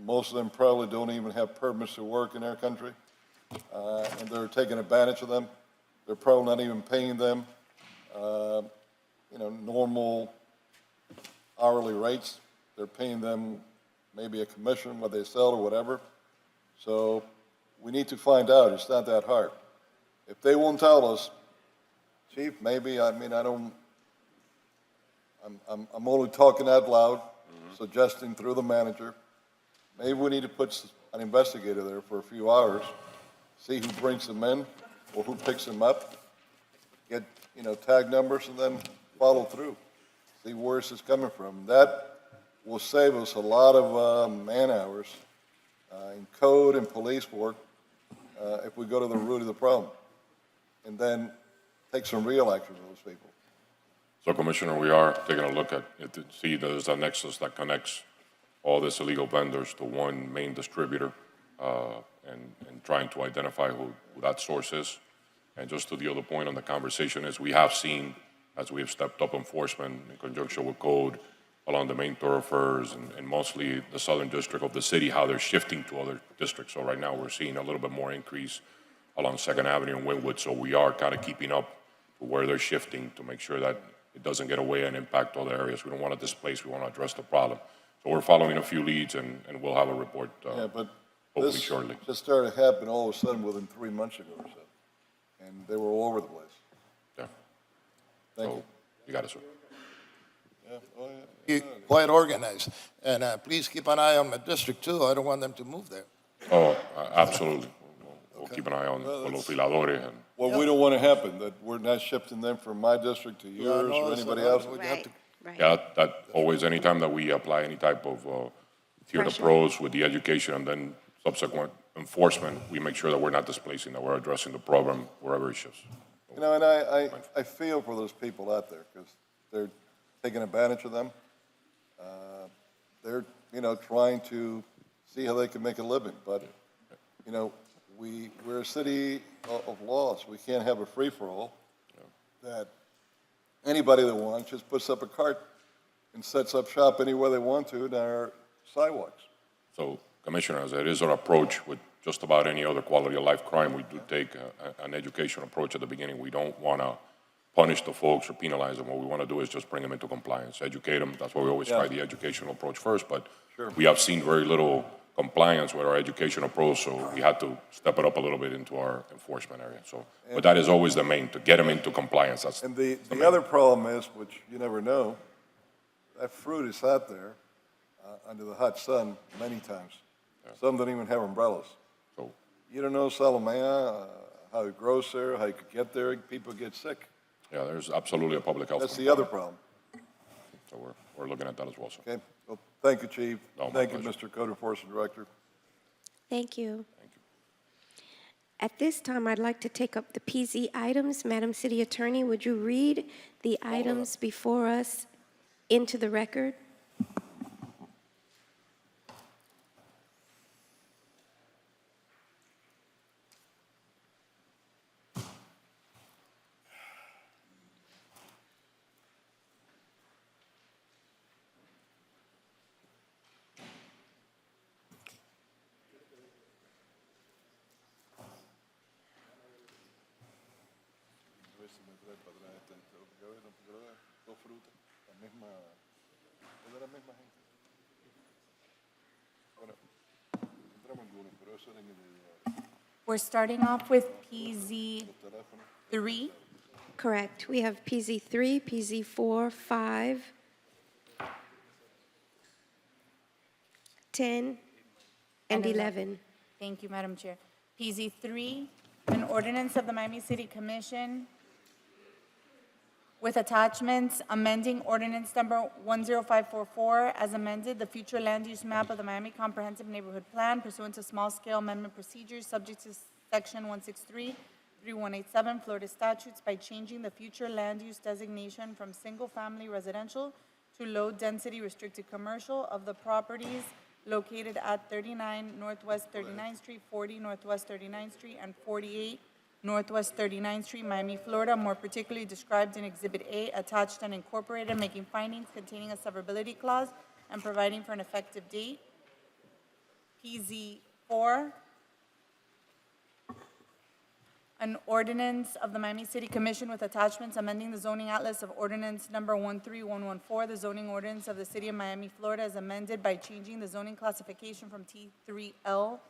D: Most of them probably don't even have permits to work in our country. And they're taking advantage of them. They're probably not even paying them, normal hourly rates. They're paying them maybe a commission, what they sell or whatever. So we need to find out. It's not that hard. If they won't tell us, Chief, maybe, I'm only talking out loud, suggesting through the manager. Maybe we need to put an investigator there for a few hours, see who brings them in or who picks them up, get, tag numbers, and then follow through, see where this is coming from. That will save us a lot of man-hours in code and police work if we go to the root of the problem and then take some real action on those people.
K: So, Commissioner, we are taking a look at it to see there's a nexus that connects all these illegal vendors to one main distributor and trying to identify who that source is. And just to the other point on the conversation is we have seen, as we have stepped up enforcement in conjunction with code along the main thoroughfares and mostly the southern district of the city, how they're shifting to other districts. So right now we're seeing a little bit more increase along 2nd Avenue and Wynwood. So we are kind of keeping up to where they're shifting to make sure that it doesn't get away and impact other areas. We don't want to displace, we want to address the problem. So we're following a few leads and we'll have a report
D: But
K: hopefully
D: this
K: shortly.
D: just started happening all of a sudden within 3 months ago or so. And they were all over the place.
K: Yeah.
D: Thank
K: So
D: you.
K: you got it, sir.
D: Yeah, oh, yeah.
C: Quite organized. And please keep an eye on the district, too. I don't want them to move there.
K: Oh, absolutely. We'll keep an eye on los filadores and
D: what we don't want to happen, that we're not shifting them from my district to yours
C: no,
D: or
C: it's
D: anybody
C: not.
D: else.
C: We have to-
F: Right.
K: Yeah, that always, anytime that we apply any type of tiered
F: Pressure.
K: approach with the education and then subsequent enforcement, we make sure that we're not displacing, that we're addressing the problem wherever it shifts.
D: You know, and I feel for those people out there, because they're taking advantage of them. They're, you know, trying to see how they can make a living, but, you know, we're a city of laws. We can't have a free-for-all that anybody that wants just puts up a cart and sets up shop anywhere they want to in our sidewalks.
K: So, Commissioners, it is our approach with just about any other quality of life crime. We do take an education approach at the beginning. We don't want to punish the folks or penalize them. What we want to do is just bring them into compliance, educate them. That's why we always try the educational approach first, but we have seen very little compliance with our education approach, so we had to step it up a little bit into our enforcement area. So, but that is always the main, to get them into compliance. That's
D: And the other problem is, which you never know, that fruit is out there under the hot sun many times. Some don't even have umbrellas.
K: So,
D: You don't know Salamea, how it grows there, how you could get there, people get sick.
K: yeah, there's absolutely a public health.
D: That's the other problem,
K: So we're looking at that as well, sir.
D: okay? Well, thank you, Chief.
K: No, my
D: Thank you,
K: pleasure.
D: Mr. Code Enforcement Director.
F: Thank you. At this time, I'd like to take up the PZ items. Madam City Attorney, would you read the items before us into the record?
E: We're starting off with PZ 3.
F: Correct. We have PZ3, PZ4, 5, 10, and 11.
E: Thank you, Madam Chair. PZ 3, an ordinance of the Miami City Commission with attachments amending ordinance number 10544 as amended, the future land use map of the Miami Comprehensive Neighborhood Plan pursuant to small-scale amendment procedures subject to section 163-3187 Florida statutes by changing the future land use designation from single-family residential to low-density restricted commercial of the properties located at 39 Northwest 39th Street, 40 Northwest 39th Street, and 48 Northwest 39th Street, Miami, Florida, more particularly described in Exhibit A, attached and incorporated, making findings containing a severability clause and providing for an effective date. PZ 4, an ordinance of the Miami City Commission with attachments amending the zoning atlas of ordinance number 13114, the zoning ordinance of the City of Miami, Florida, as amended by changing the zoning classification from T3L,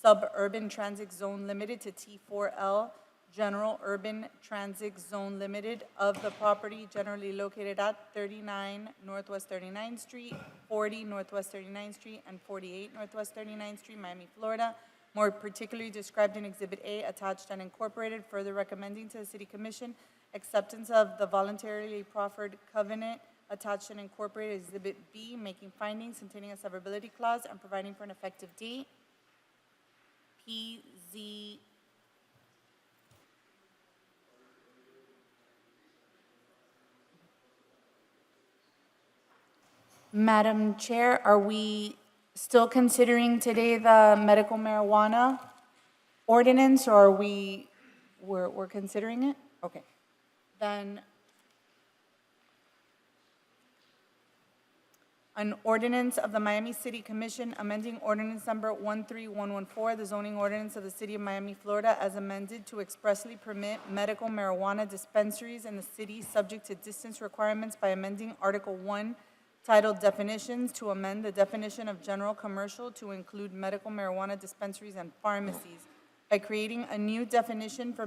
E: Suburban Transit Zone Limited, to T4L, General Urban Transit Zone Limited, of the property generally located at 39 Northwest 39th Street, 40 Northwest 39th Street, and 48 Northwest 39th Street, Miami, Florida, more particularly described in Exhibit A, attached and incorporated, further recommending to the City Commission acceptance of the voluntarily proffered covenant attached and incorporated, Exhibit B, making findings containing a severability clause and providing for an effective date. PZ Madam Chair, are we still considering today the medical marijuana ordinance, or are we're considering it? Okay. Then an ordinance of the Miami City Commission amending ordinance number 13114, the zoning ordinance of the City of Miami, Florida, as amended to expressly permit medical marijuana dispensaries in the city subject to distance requirements by amending Article 1 titled Definitions to amend the definition of general commercial to include medical marijuana dispensaries and pharmacies by creating a new definition for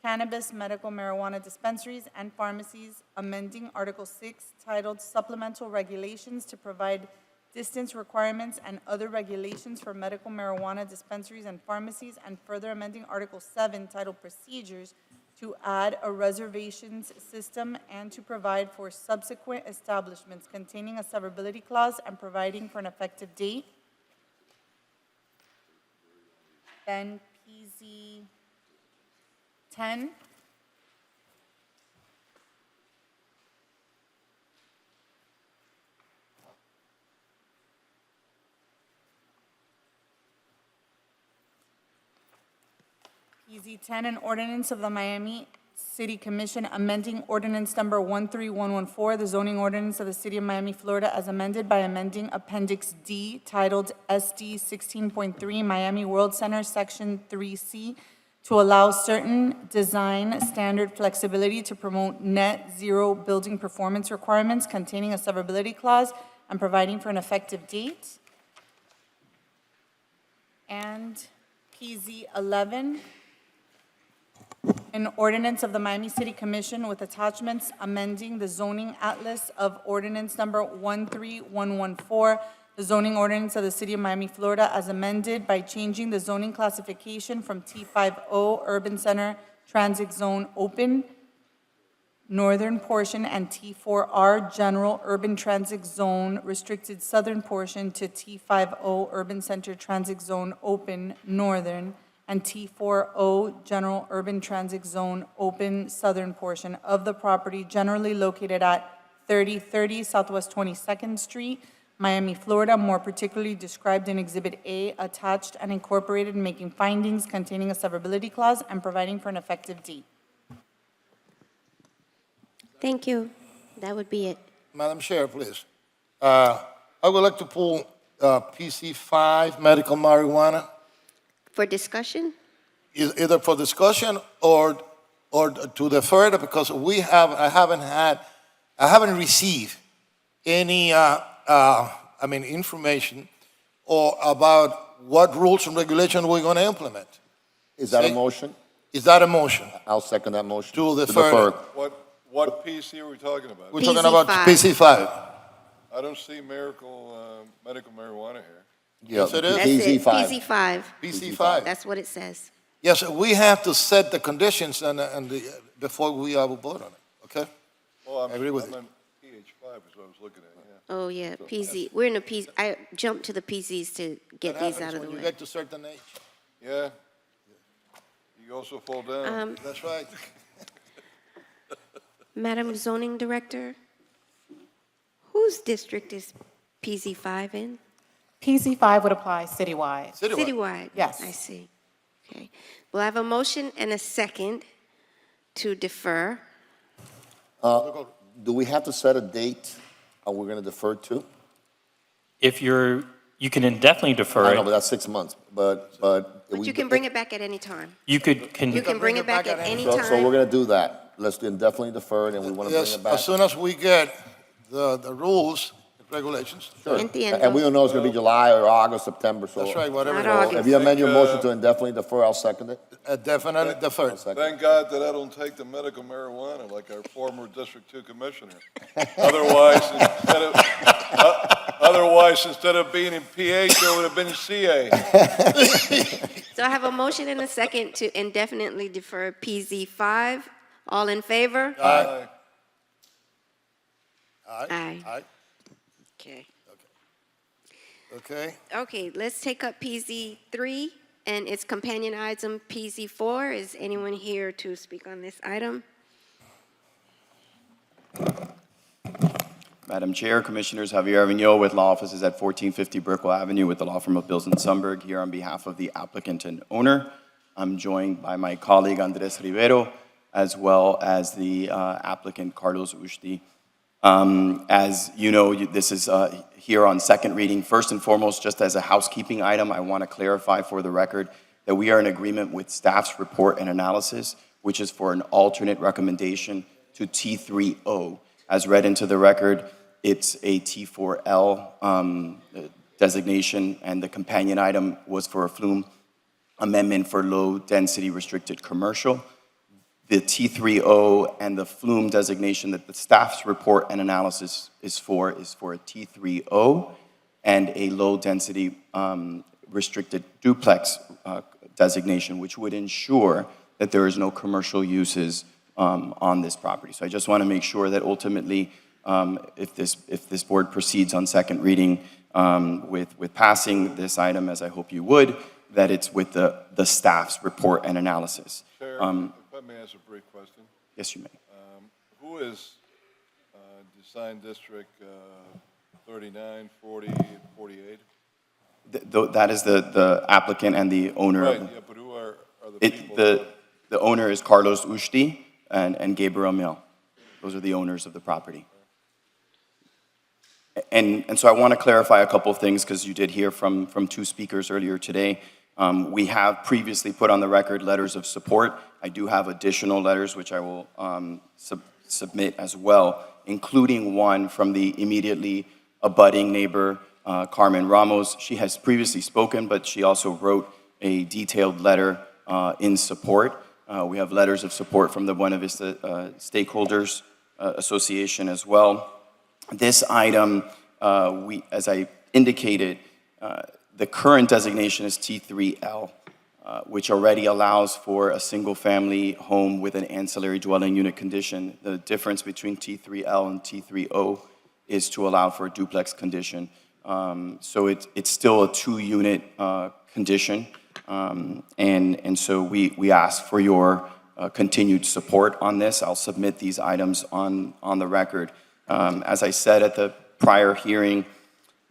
E: cannabis medical marijuana dispensaries and pharmacies, amending Article 6 titled Supplemental Regulations to provide
L: distance requirements, and other regulations for medical marijuana dispensaries and pharmacies, and further amending Article 7 titled Procedures to add a reservations system and to provide for subsequent establishments containing a severability clause and providing for an effective date. Then PZ 10. PZ 10, an ordinance of the Miami City Commission amending ordinance number 13114, the zoning ordinance of the City of Miami, Florida, as amended by amending Appendix D titled SD 16.3 Miami World Center, Section 3C, to allow certain design standard flexibility to promote net zero building performance requirements containing a severability clause and providing for an effective date. And PZ 11, an ordinance of the Miami City Commission with attachments amending the zoning atlas of ordinance number 13114, the zoning ordinance of the City of Miami, Florida, as amended by changing the zoning classification from T50 Urban Center Transit Zone Open Northern portion and T4R General Urban Transit Zone Restricted Southern portion to T50 Urban Center Transit Zone Open Northern and T40 General Urban Transit Zone Open Southern portion of the property generally located at 3030 Southwest 22nd Street, Miami, Florida, more particularly described in Exhibit A, attached and incorporated, making findings containing a severability clause and providing for an effective date.
F: Thank you. That would be it.
C: Madam Chair, please. I would like to pull PC 5, medical marijuana,
F: For discussion?
C: either for discussion or to defer it, because I haven't received any, information or about what rules and regulations we're going to implement.
A: Is that a
C: See?
A: motion?
C: Is that a motion?
A: I'll second that motion.
C: To defer it.
D: What PC are we talking about?
C: We're talking about
F: PC5.
C: PC 5.
D: I don't see medical marijuana here.
C: Yes, it is.
F: That's it,
A: PZ5.
F: PZ5.
C: PC 5.
F: That's what it says.
C: Yes, we have to set the conditions before we vote on it, okay?
D: Well,
C: I agree with you.
D: I'm on PH5 is what I was looking at, yeah.
F: Oh, yeah, PZ. We're in the PZ. I jumped to the PZs to get
C: That
F: these
C: happens
F: out of the
C: when you
F: way.
C: get to certain age.
D: Yeah. You also fall down.
C: That's right.
F: Madam Zoning Director, whose district is PZ5 in?
M: PZ5 would apply citywide.
F: Citywide?
M: Yes.
F: I see. Okay. Well, I have a motion and a second to defer.
A: Do we have to set a date we're going to defer to?
H: If you can indefinitely defer
A: I know, but
H: it.
A: that's 6 months, but.
F: But you can bring it back at any time.
H: You could,
F: You can bring it back at any
A: So we're
F: time.
A: going to do that. Let's indefinitely defer it, and we want to bring
C: Yes,
A: it back.
C: as soon as we get the rules, regulations.
A: Sure.
F: Entiendo.
A: And we don't know it's going to be July or August, September, so.
C: That's right, whatever.
F: Not
C: it is.
F: August.
A: If you amend your motion to indefinitely defer, I'll second it.
C: Definitely deferred.
D: Thank God that I don't take the medical marijuana like our former District 2 Commissioner. Otherwise, instead of being in PH, I would have been in CA.
F: So I have a motion and a second to indefinitely defer PZ5. All in favor?
D: Aye.
F: Aye.
C: Aye.
F: Okay.
C: Okay.
F: Okay, let's take up PZ3 and its companion item PZ4. Is anyone here to speak on this item?
J: Madam Chair, Commissioners, Javier Avignon with law offices at 1450 Brickell Avenue with the law firm of Bills and Sundberg, here on behalf of the applicant and owner. I'm joined by my colleague Andres Rivero, as well as the applicant Carlos Ushti. As you know, this is here on second reading. First and foremost, just as a housekeeping item, I want to clarify for the record that we are in agreement with staff's report and analysis, which is for an alternate recommendation to T3O. As read into the record, it's a T4L designation, and the companion item was for a flume amendment for low-density restricted commercial. The T3O and the flume designation that the staff's report and analysis is for a T3O. and a low-density restricted duplex designation, which would ensure that there is no commercial uses on this property. So I just want to make sure that ultimately, if this board proceeds on second reading with passing this item, as I hope you would, that it's with the staff's report and analysis.
D: Chair, if I may ask a brief question.
J: Yes, you may.
D: Who is Design District 39, 40, 48?
J: That is the applicant and the owner.
D: Right, yeah, but who are the people?
J: The owner is Carlos Ushti and Gabriel Mill. Those are the owners of the property. And so I want to clarify a couple of things, because you did hear from two speakers earlier today. We have previously put on the record letters of support. I do have additional letters which I will submit as well, including one from the immediately abutting neighbor, Carmen Ramos. She has previously spoken, but she also wrote a detailed letter in support. We have letters of support from the Buena Vista Stakeholders Association as well. This item, as I indicated, the current designation is T3L, which already allows for a single-family home with an ancillary dwelling unit condition. The difference between T3L and T3O is to allow for a duplex condition. So it's still a two-unit condition, and so we ask for your continued support on this. I'll submit these items on the record. As I said at the prior hearing,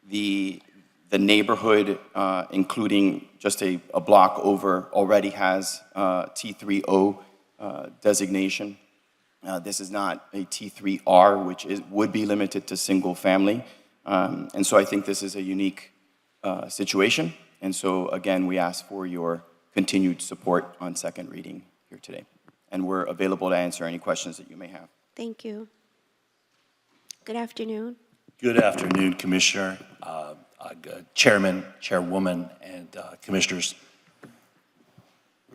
J: the neighborhood, including just a block over, already has T3O designation. This is not a T3R, which would be limited to single family. And so I think this is a unique situation. And so again, we ask for your continued support on second reading here today. And we're available to answer any questions that you may have.
F: Thank you. Good afternoon.
N: Good afternoon, Commissioner, Chairman, Chairwoman, and Commissioners.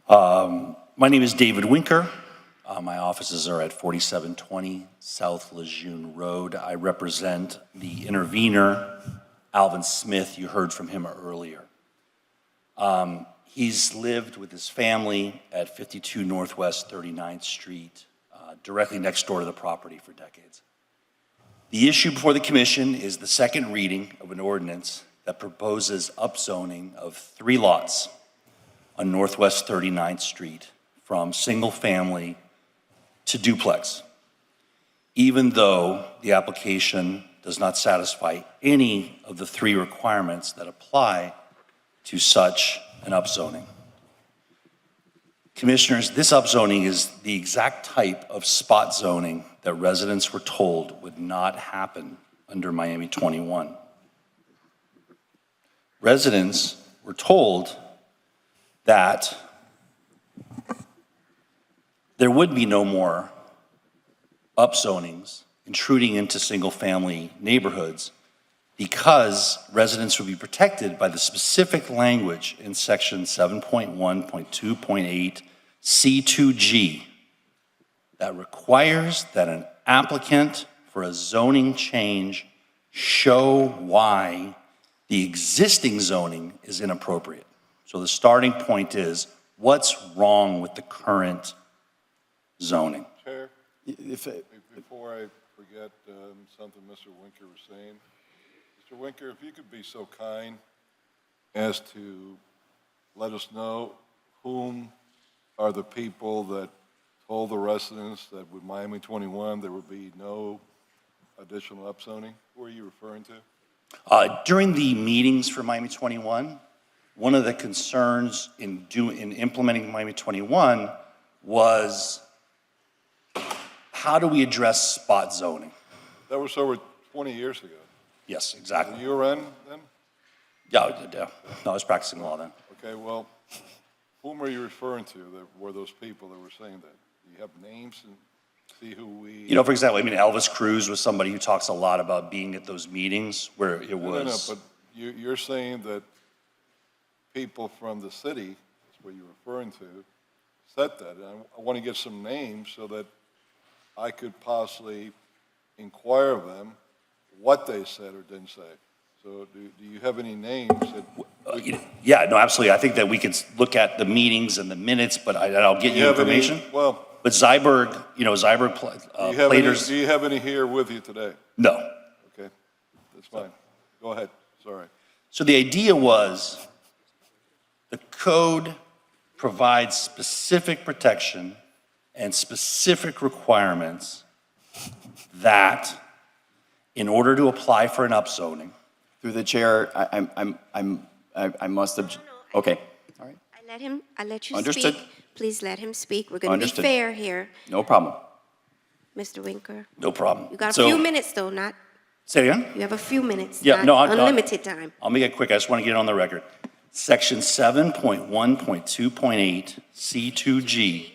N: My name is David Winker. My offices are at 4720 South Lejeune Road. I represent the intervener, Alvin Smith. You heard from him earlier. He's lived with his family at 52 Northwest 39th Street, directly next door to the property for decades. The issue before the Commission is the second reading of an ordinance that proposes upzoning of 3 lots on Northwest 39th Street from single family to duplex, even though the application does not satisfy any of the 3 requirements that apply to such an upzoning. Commissioners, this upzoning is the exact type of spot zoning that residents were told would not happen under Miami 21. Residents were told that there would be no more upzonings intruding into single-family neighborhoods because residents would be protected by the specific language in section 7.1.2.8 C2G that requires that an applicant for a zoning change show why the existing zoning is inappropriate. So the starting point is, what's wrong with the current zoning?
D: Chair, before I forget something Mr. Winker was saying, Mr. Winker, if you could be so kind as to let us know whom are the people that told the residents that with Miami 21 there would be no additional upzoning? Who are you referring to?
N: During the meetings for Miami 21, one of the concerns in implementing Miami 21 was how do we address spot zoning?
D: That was over 20 years ago.
N: Yes, exactly.
D: Were you around then?
N: Yeah. No, I was practicing law then.
D: Okay, well, whom are you referring to that were those people that were saying that? Do you have names and see who we...
N: You know, for example, I mean, Elvis Cruz was somebody who talks a lot about being at those meetings where it was...
D: No, but you're saying that people from the city, that's what you're referring to, said that. And I want to get some names so that I could possibly inquire of them what they said or didn't say. So do you have any names that?
N: Yeah, no, absolutely. I think that we could look at the meetings and the minutes, but I'll get
D: Do
N: you
D: have any-
N: information.
D: Well,
N: But Zyberg, Platers,
D: do you have any here with you today?
N: no.
D: Okay, that's fine. Go ahead, sorry.
N: So the idea was the code provides specific protection and specific requirements that in order to apply for an upzoning,
O: Through the chair, I must have, okay, all right,
F: I let you
O: Understood.
F: speak. Please let him speak. We're going to be
O: Understood.
F: fair here.
O: no problem.
F: Mr. Winker,
N: no problem.
F: you got a
N: So-
F: few minutes though, not,
N: Say again?
F: you have a few minutes,
N: Yeah, no,
F: not
N: I-
F: unlimited time.
N: I'll make it quick. I just want to get it on the record. Section 7.1.2.8 C2G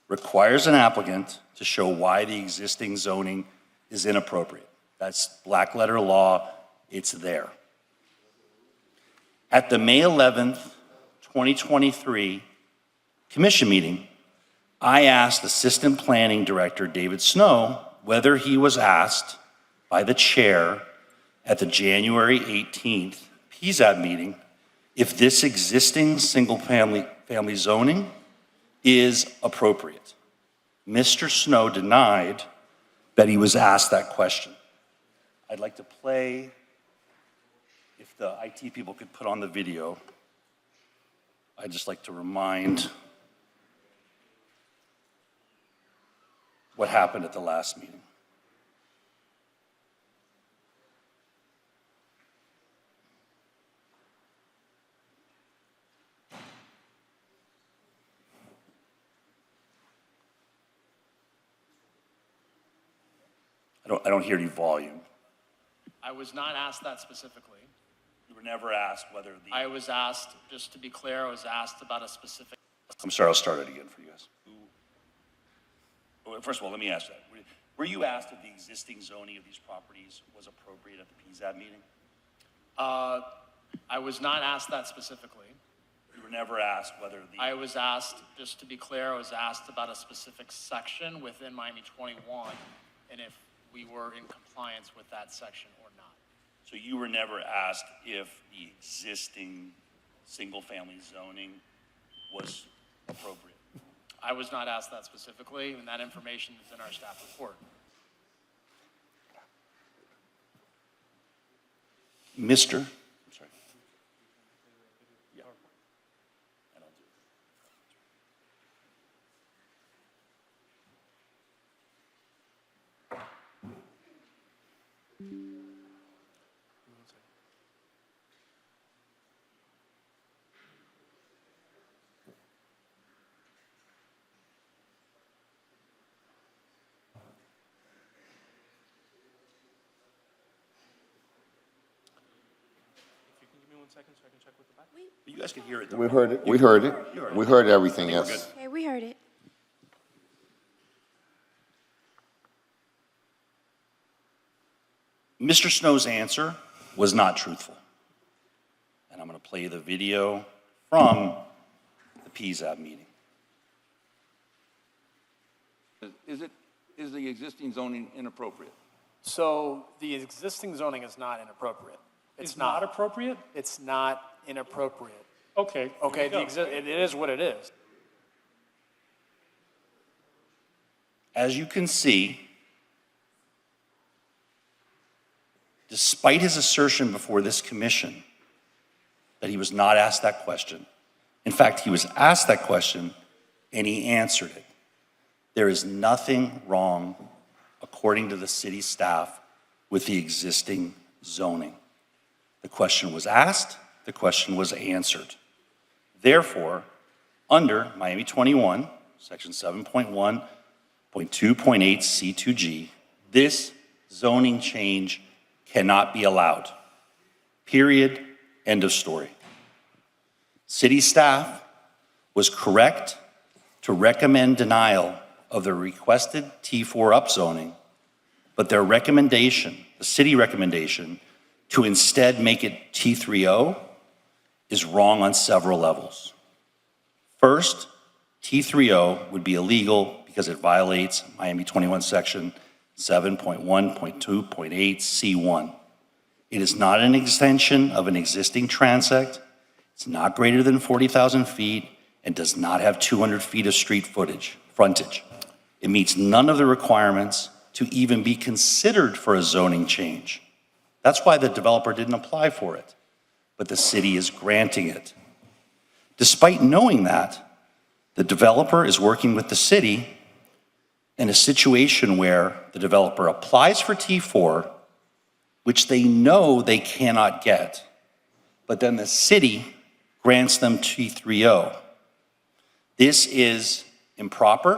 N: requires an applicant to show why the existing zoning is inappropriate. That's black letter law. It's there. At the May 11th, 2023 commission meeting, I asked Assistant Planning Director David Snow whether he was asked by the chair at the January 18th PZAB meeting if this existing single-family zoning is appropriate. Mr. Snow denied that he was asked that question. I'd like to play, if the IT people could put on the video. I'd just like to remind what happened at the last meeting. I don't hear any volume.
P: I was not asked that specifically.
N: You were never asked whether the...
P: I was asked, just to be clear, I was asked about a specific.
N: I'm sorry, I'll start it again for you guys. Well, first of all, let me ask that. Were you asked if the existing zoning of these properties was appropriate at the PZAB meeting?
P: I was not asked that specifically.
N: You were never asked whether the...
P: I was asked, just to be clear, I was asked about a specific section within Miami 21 and if we were in compliance with that section or not.
N: So you were never asked if the existing single-family zoning was appropriate?
P: I was not asked that specifically, and that information is in our staff report.
N: Mr. I'm sorry. Yeah. And I'll do it. You guys can hear it. though,
A: We
N: right?
A: heard it, we heard it. We heard everything,
N: we're
A: yes.
F: Okay, we heard it.
N: Mr. Snow's answer was not truthful. And I'm going to play the video from the PZAB meeting.
Q: Is the existing zoning inappropriate?
B: So the existing zoning is not inappropriate.
I: It's not appropriate?
B: It's not inappropriate.
I: Okay.
B: Okay,
I: there you go.
B: it is what it is.
N: As you can see, despite his assertion before this commission that he was not asked that question, in fact, he was asked that question and he answered it. There is nothing wrong, according to the city staff, with the existing zoning. The question was asked, the question was answered. Therefore, under Miami 21, section 7.1.2.8 C2G, this zoning change cannot be allowed. Period. End of story. City staff was correct to recommend denial of the requested T4 upzoning, but their recommendation, the city recommendation, to instead make it T30 is wrong on several levels. First, T30 would be illegal because it violates Miami 21 section 7.1.2.8 C1. It is not an extension of an existing transect. It's not greater than 40,000 feet and does not have 200 feet of street frontage. It meets none of the requirements to even be considered for a zoning change. That's why the developer didn't apply for it, but the city is granting it. Despite knowing that, the developer is working with the city in a situation where the developer applies for T4, which they know they cannot get, but then the city grants them T3O. This is improper,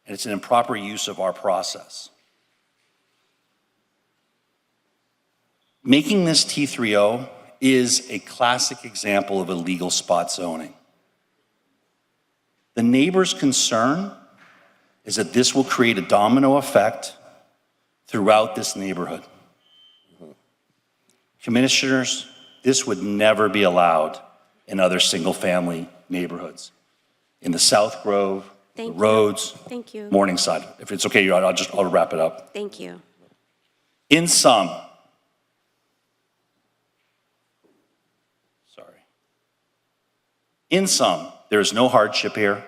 N: and it's an improper use of our process. Making this T3O is a classic example of illegal spot zoning. The neighbor's concern is that this will create a domino effect throughout this neighborhood. Commissioners, this would never be allowed in other single-family neighborhoods. In the South Grove, the Rhodes,
F: Thank you.
N: Morningside. If it's okay, I'll wrap it up.
F: Thank you.
N: In sum, there is no hardship here,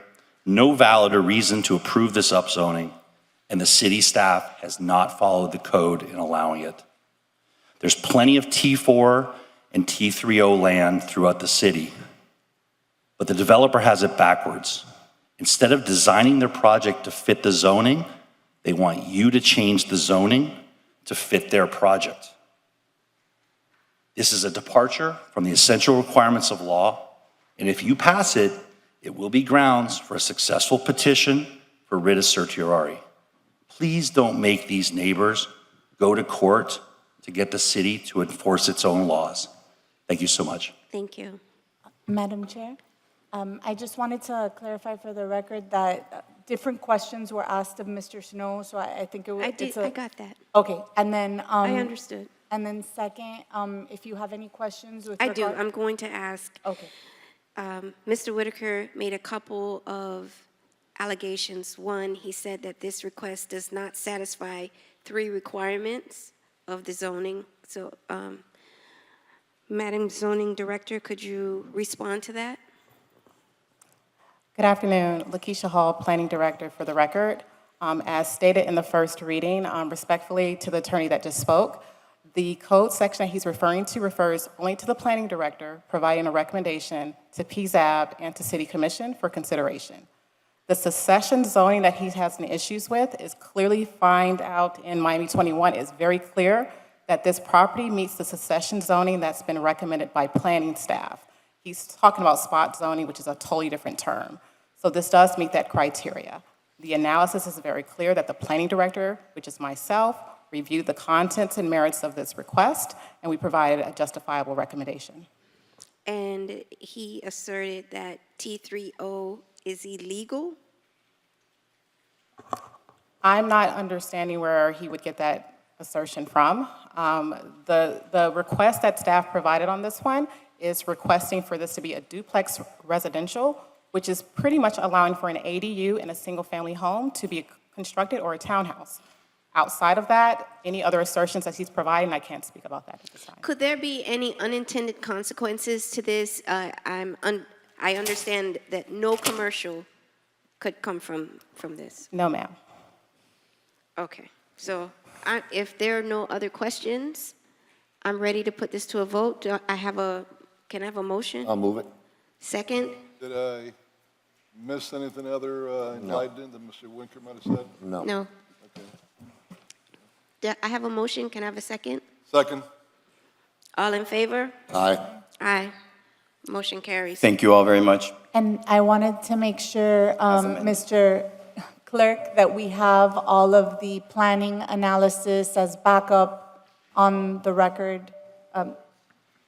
N: no valid or reason to approve this upzoning, and the city staff has not followed the code in allowing it. There's plenty of T4 and T3O land throughout the city, but the developer has it backwards. Instead of designing their project to fit the zoning, they want you to change the zoning to fit their project. This is a departure from the essential requirements of law, and if you pass it, it will be grounds for a successful petition for writ of certiorari. Please don't make these neighbors go to court to get the city to enforce its own laws. Thank you so much.
F: Thank you.
L: Madam Chair, I just wanted to clarify for the record that different questions were asked of Mr. Snow, so I think it was.
F: I got that.
L: Okay, and then.
F: I understood.
L: And then second, if you have any questions with
F: I do.
L: regard-
F: I'm going to ask.
L: Okay.
F: Mr. Whitaker made a couple of allegations. One, he said that this request does not satisfy 3 requirements of the zoning. So, Madam Zoning Director, could you respond to that?
M: Good afternoon. Lakeisha Hall, Planning Director for the record. As stated in the first reading, respectfully to the attorney that just spoke, the code section that he's referring to refers only to the planning director providing a recommendation to PZAB and to City Commission for consideration. The succession zoning that he has any issues with is clearly found out in Miami 21. It's very clear that this property meets the succession zoning that's been recommended by planning staff. He's talking about spot zoning, which is a totally different term. So this does meet that criteria. The analysis is very clear that the planning director, which is myself, reviewed the contents and merits of this request, and we provided a justifiable recommendation.
F: And he asserted that T3O is illegal?
M: I'm not understanding where he would get that assertion from. The request that staff provided on this one is requesting for this to be a duplex residential, which is pretty much allowing for an ADU in a single-family home to be constructed or a townhouse. Outside of that, any other assertions that he's providing, I can't speak about that at this time.
F: Could there be any unintended consequences to this? I understand that no commercial could come from this.
M: No, ma'am.
F: Okay, so if there are no other questions, I'm ready to put this to a vote. Can I have a motion?
A: I'll move it.
F: Second?
D: Did I miss anything other enlightened that Mr. Winker might have said?
A: No.
F: No.
D: Okay.
F: I have a motion. Can I have a second?
D: Second.
F: All in favor?
A: Aye.
F: Aye. Motion carries.
O: Thank you all very much.
L: And I wanted to make sure, Mr. Clerk, that we have all of the planning analysis as backup on the record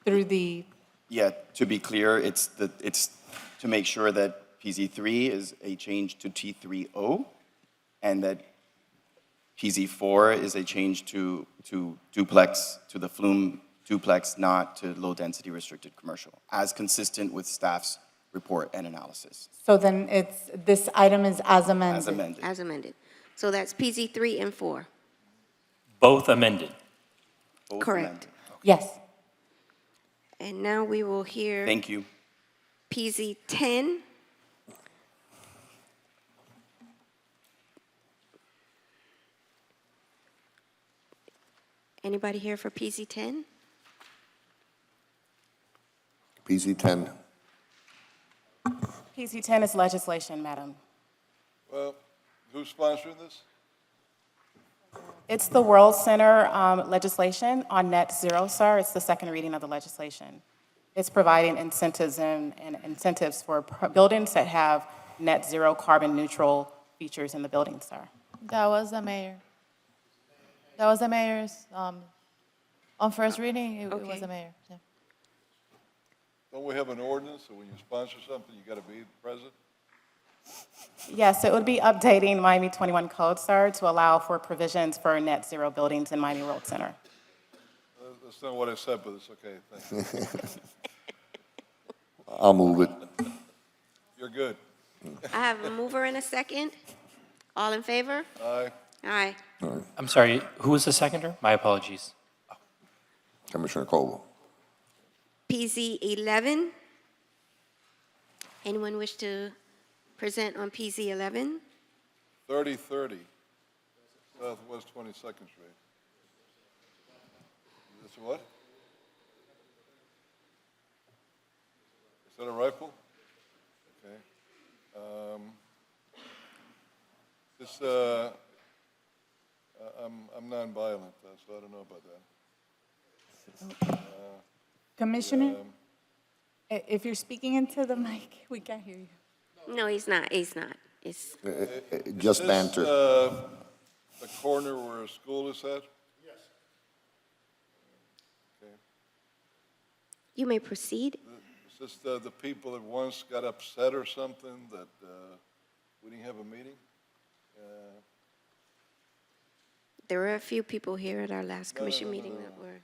L: through the.
O: Yeah, to be clear, it's to make sure that PZ3 is a change to T3O, and that PZ4 is a change to duplex, to the Flume duplex, not to low-density restricted commercial, as consistent with staff's report and analysis.
L: So then this item is as amended.
O: As amended.
F: As amended. So that's PZ 3 and 4.
H: Both amended.
O: Both
F: Correct.
O: amended.
M: Yes.
F: And now we will hear
O: Thank you.
F: PZ 10. Anybody here for PZ 10?
A: PZ 10.
M: PC10 is legislation, Madam.
D: Well, who's sponsoring this?
M: It's the World Center legislation on net zero, sir. It's the second reading of the legislation. It's providing incentives and incentives for buildings that have net zero carbon neutral features in the building, sir.
E: That was the mayor. That was the mayor's, on first reading, it was
F: Okay.
E: the mayor. Yeah.
D: Don't we have an ordinance that when you sponsor something, you got to be present?
M: Yes, it would be updating Miami 21 code, sir, to allow for provisions for net zero buildings in Miami World Center.
D: That's not what I said, but it's okay, thank you.
A: I'll move it.
D: You're good.
F: I have a mover and a second. All in favor?
D: Aye.
F: Aye.
H: I'm sorry, who was the seconder? My apologies.
A: Commissioner Coble.
F: PZ 11. Anyone wish to present on PZ 11?
D: 3030 Southwest 22nd Street. Is this what? Is that a rifle? Okay. I'm nonviolent, so I don't know about that.
L: Commissioner, if you're speaking into the mic, we can't hear you.
F: No, he's not. He's not. It's,
A: Just
D: Is this,
A: banter.
D: the corner where a school is at? Yes. Okay.
F: you may proceed.
D: Is this the people that once got upset or something that we didn't have a meeting?
F: There were a few people here at our last
D: No,
F: commission
D: no, no,
F: meeting
D: no,
F: that
D: no.
F: were.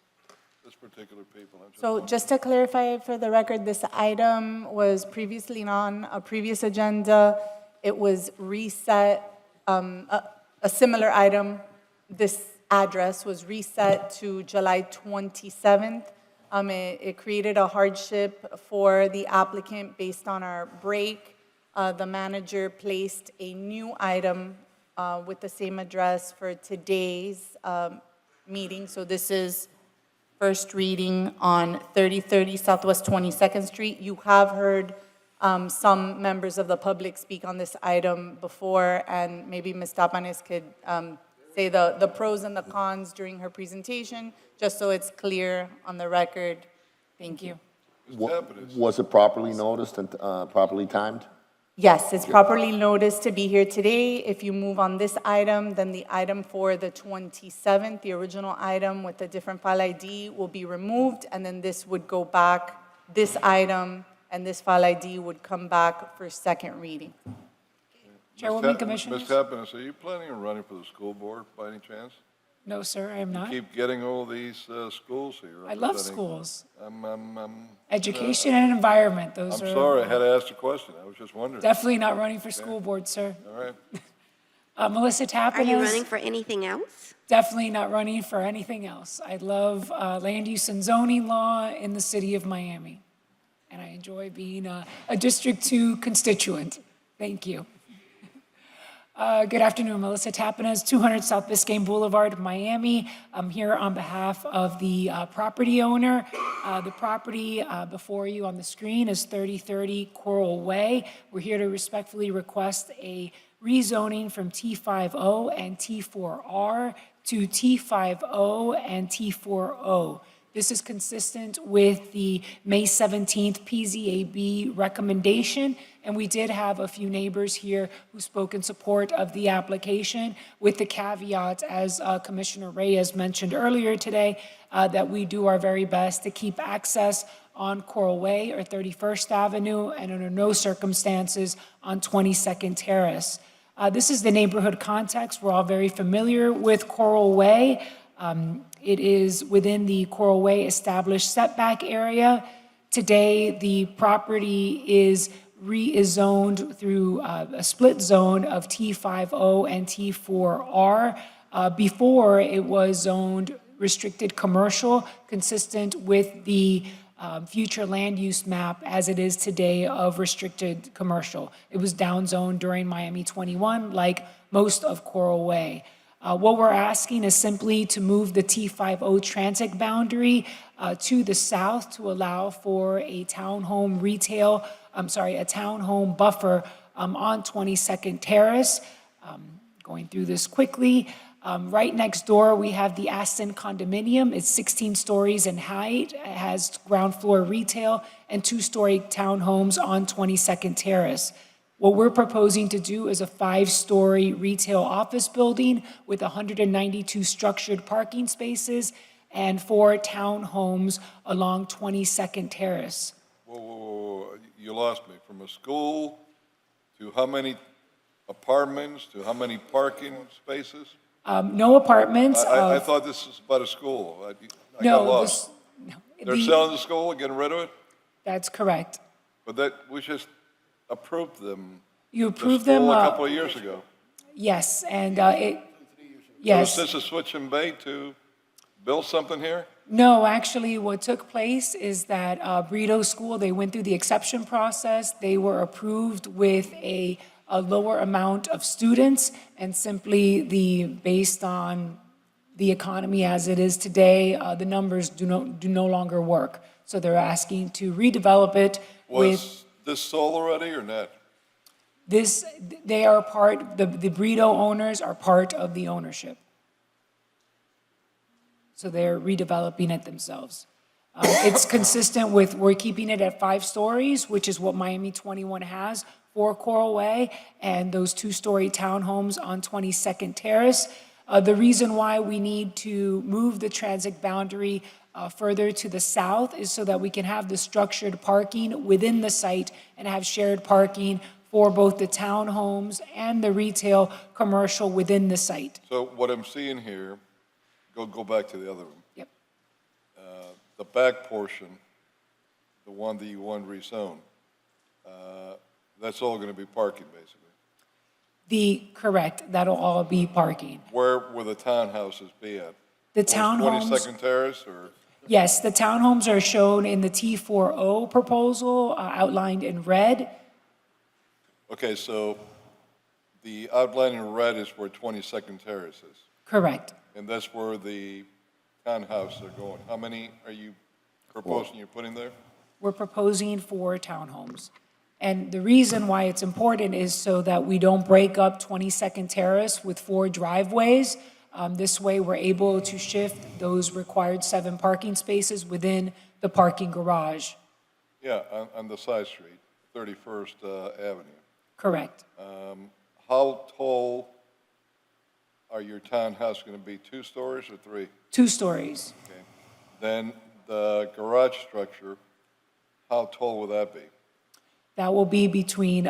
D: This particular people. I'm just
L: So
D: wondering.
L: just to clarify for the record, this item was previously on a previous agenda. It was reset, a similar item, this address was reset to July 27th. It created a hardship for the applicant based on our break. The manager placed a new item with the same address for today's meeting. So this is first reading on 3030 Southwest 22nd Street. You have heard some members of the public speak on this item before, and maybe Ms. Tapanes could say the pros and the cons during her presentation, just so it's clear on the record. Thank you.
A: Was it properly noticed and properly timed?
L: Yes, it's properly noticed to be here today. If you move on this item, then the item for the 27th, the original item with the different file ID will be removed, and then this would go back, this item and this file ID would come back for second reading.
D: Chairwoman, Commissioners? Ms. Tappanes, are you planning on running for the school board by any chance?
R: No, sir, I am
D: You
R: not.
D: keep getting all these schools here.
R: I love
D: representing-
R: schools.
D: I'm
R: Education and environment, those
D: I'm
R: are.
D: sorry, I had to ask the question. I was just wondering.
R: Definitely not running for school board, sir.
D: All right.
R: Melissa Tappanes.
F: Are you running for anything else?
R: Definitely not running for anything else. I love land use and zoning law in the city of Miami. And I enjoy being a District 2 constituent. Thank you. Good afternoon, Melissa Tappanes, 200 South Biscayne Boulevard, Miami. I'm here on behalf of the property owner. The property before you on the screen is 3030 Coral Way. We're here to respectfully request a rezoning from T50 and T4R to T50 and T40. This is consistent with the May 17th PZAB recommendation, and we did have a few neighbors here who spoke in support of the application with the caveat, as Commissioner Reyes mentioned earlier today, that we do our very best to keep access on Coral Way or 31st Avenue and under no circumstances on 22nd Terrace. This is the neighborhood context. We're all very familiar with Coral Way. It is within the Coral Way established setback area. Today, the property is zoned through a split zone of T50 and T4R. Before, it was zoned restricted commercial, consistent with the future land use map as it is today of restricted commercial. It was downzoned during Miami 21, like most of Coral Way. What we're asking is simply to move the T50 transit boundary to the south to allow for a townhome a townhome buffer on 22nd Terrace. Going through this quickly. Right next door, we have the Aston condominium. It's 16 stories in height. It has ground floor retail and 2-story townhomes on 22nd Terrace. What we're proposing to do is a 5-story retail office building with 192 structured parking spaces and 4 townhomes along 22nd Terrace.
D: Whoa, you lost me. From a school to how many apartments to how many parking spaces?
R: No apartments.
D: I thought this was about a school. I got
R: No,
D: lost. They're selling the school and getting rid of it?
R: That's correct.
D: But we just approved them.
R: You
D: the
R: approved
D: school
R: them,
D: a couple of years ago.
R: Yes, and
D: Yes. So is this a switch and bait to build something here?
R: No, actually, what took place is that Brito School, they went through the exception process. They were approved with a lower amount of students, and simply based on the economy as it is today, the numbers do no longer work. So they're asking to redevelop it with.
D: Was this sold already or not?
R: They are the Brito owners are part of the ownership. So they're redeveloping it themselves. It's consistent with, we're keeping it at 5 stories, which is what Miami 21 has for Coral Way, and those 2-story townhomes on 22nd Terrace. The reason why we need to move the transit boundary further to the south is so that we can have the structured parking within the site and have shared parking for both the townhomes and the retail commercial within the site.
D: So what I'm seeing here, go back to the other one.
R: Yep.
D: The back portion, the one that you want rezoned, that's all going to be parking, basically.
R: Correct, that'll all be parking.
D: Where will the townhouses be at?
R: The townhomes.
D: 22nd Terrace or?
R: Yes, the townhomes are shown in the T40 proposal, outlined in red.
D: Okay, so the outline in red is where 22nd Terrace is.
R: Correct.
D: And that's where the townhouses are going. How many are you proposing you're putting there?
R: We're proposing 4 townhomes. And the reason why it's important is so that we don't break up 22nd Terrace with 4 driveways. This way, we're able to shift those required 7 parking spaces within the parking garage.
D: Yeah, on the side street, 31st Avenue.
R: Correct.
D: How tall are your townhouse going to be, 2 stories or 3?
R: 2 stories.
D: Okay. Then the garage structure, how tall will that be?
R: That will be between,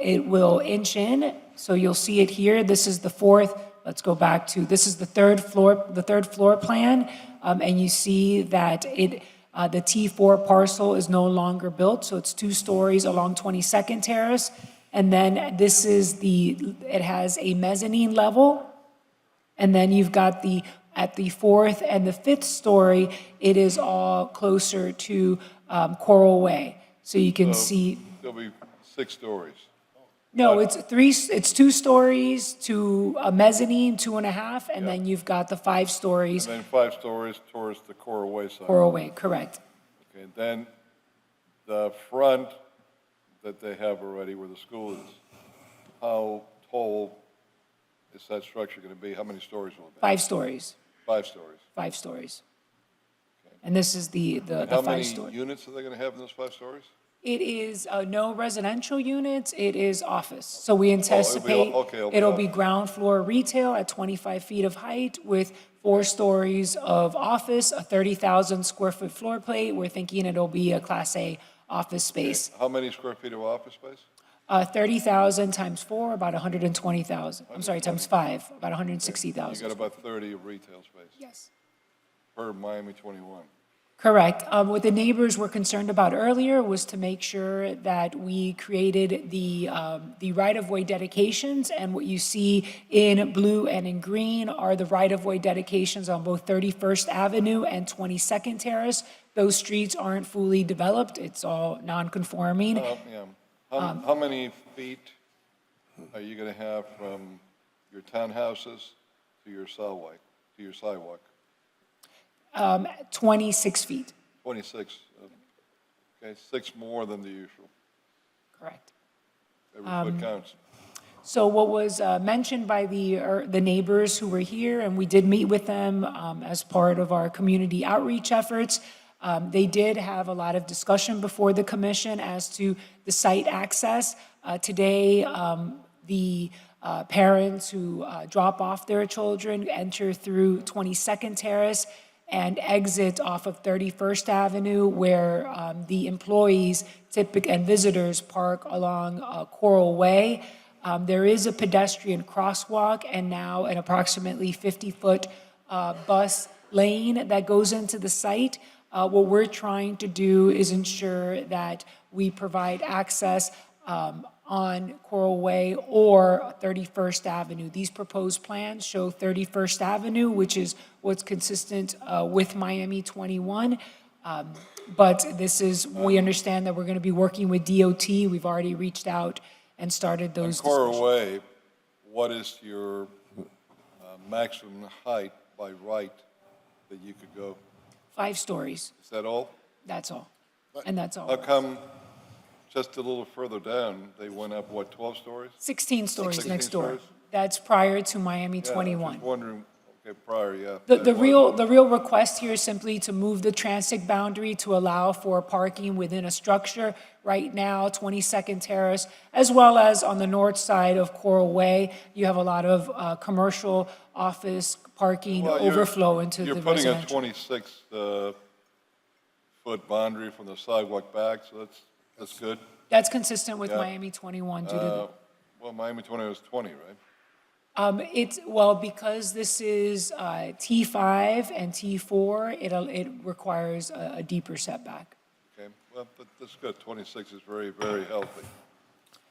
R: it will inch in, so you'll see it here. This is the 4th, let's go back to, this is the third floor plan, and you see that the T4 parcel is no longer built, so it's 2 stories along 22nd Terrace. And then this is it has a mezzanine level, and then you've got at the 4th and the 5th story, it is all closer to Coral Way. So you can see.
D: There'll be 6 stories.
R: No, it's 2 stories to a mezzanine, 2.5, and then you've got the 5 stories.
D: And then 5 stories towards the Coral Way side.
R: Coral Way, correct.
D: Okay, then the front that they have already where the school is, how tall is that structure going to be? How many stories will it be?
R: 5 stories.
D: 5 stories.
R: 5 stories. And this is the
D: And
R: 5
D: how many
R: story.
D: units are they going to have in those 5 stories?
R: It is no residential units, it is office. So we
D: it'll be
R: anticipate it'll be
D: office.
R: ground floor retail at 25 feet of height with 4 stories of office, a 30,000 square foot floor plate. We're thinking it'll be a Class A office space.
D: How many square feet of office space?
R: 30,000 times 4, about 120,000. I'm sorry, times 5, about 160,000.
D: You got about 30 of retail space.
R: Yes.
D: Per Miami 21.
R: Correct. What the neighbors were concerned about earlier was to make sure that we created the right-of-way dedications, and what you see in blue and in green are the right-of-way dedications on both 31st Avenue and 22nd Terrace. Those streets aren't fully developed. It's all non-conforming.
D: Yeah. How many feet are you going to have from your townhouses to your sidewalk?
R: 26 feet.
D: 26. Okay, 6 more than the usual.
R: Correct.
D: Every foot counts.
R: So what was mentioned by the neighbors who were here, and we did meet with them as part of our community outreach efforts, they did have a lot of discussion before the commission as to the site access. Today, the parents who drop off their children enter through 22nd Terrace and exit off of 31st Avenue, where the employees and visitors park along Coral Way. There is a pedestrian crosswalk and now an approximately 50-foot bus lane that goes into the site. What we're trying to do is ensure that we provide access on Coral Way or 31st Avenue. These proposed plans show 31st Avenue, which is what's consistent with Miami 21. But we understand that we're going to be working with DOT. We've already reached out and started those
D: On Coral Way, what is your maximum height by right that you could go?
R: 5 stories.
D: Is that all?
R: That's all. And that's all.
D: How come just a little further down, they went up, 12 stories?
R: 16 stories
D: 16
R: next door.
D: stories?
R: That's prior to Miami
D: Yeah,
R: 21.
D: I'm just wondering, okay, prior, yeah.
R: The real request here is simply to move the transit boundary to allow for parking within a structure. Right now, 22nd Terrace, as well as on the north side of Coral Way, you have a lot of commercial office parking
D: Well,
R: overflow into the
D: You're putting a
R: residential.
D: 26-foot boundary from the sidewalk back, so that's good.
R: That's consistent with
D: Yeah.
R: Miami 21 due to
D: Well, Miami 20 was 20, right?
R: because this is T5 and T4, it requires a deeper setback.
D: Okay, well, that's good. 26 is very, very healthy.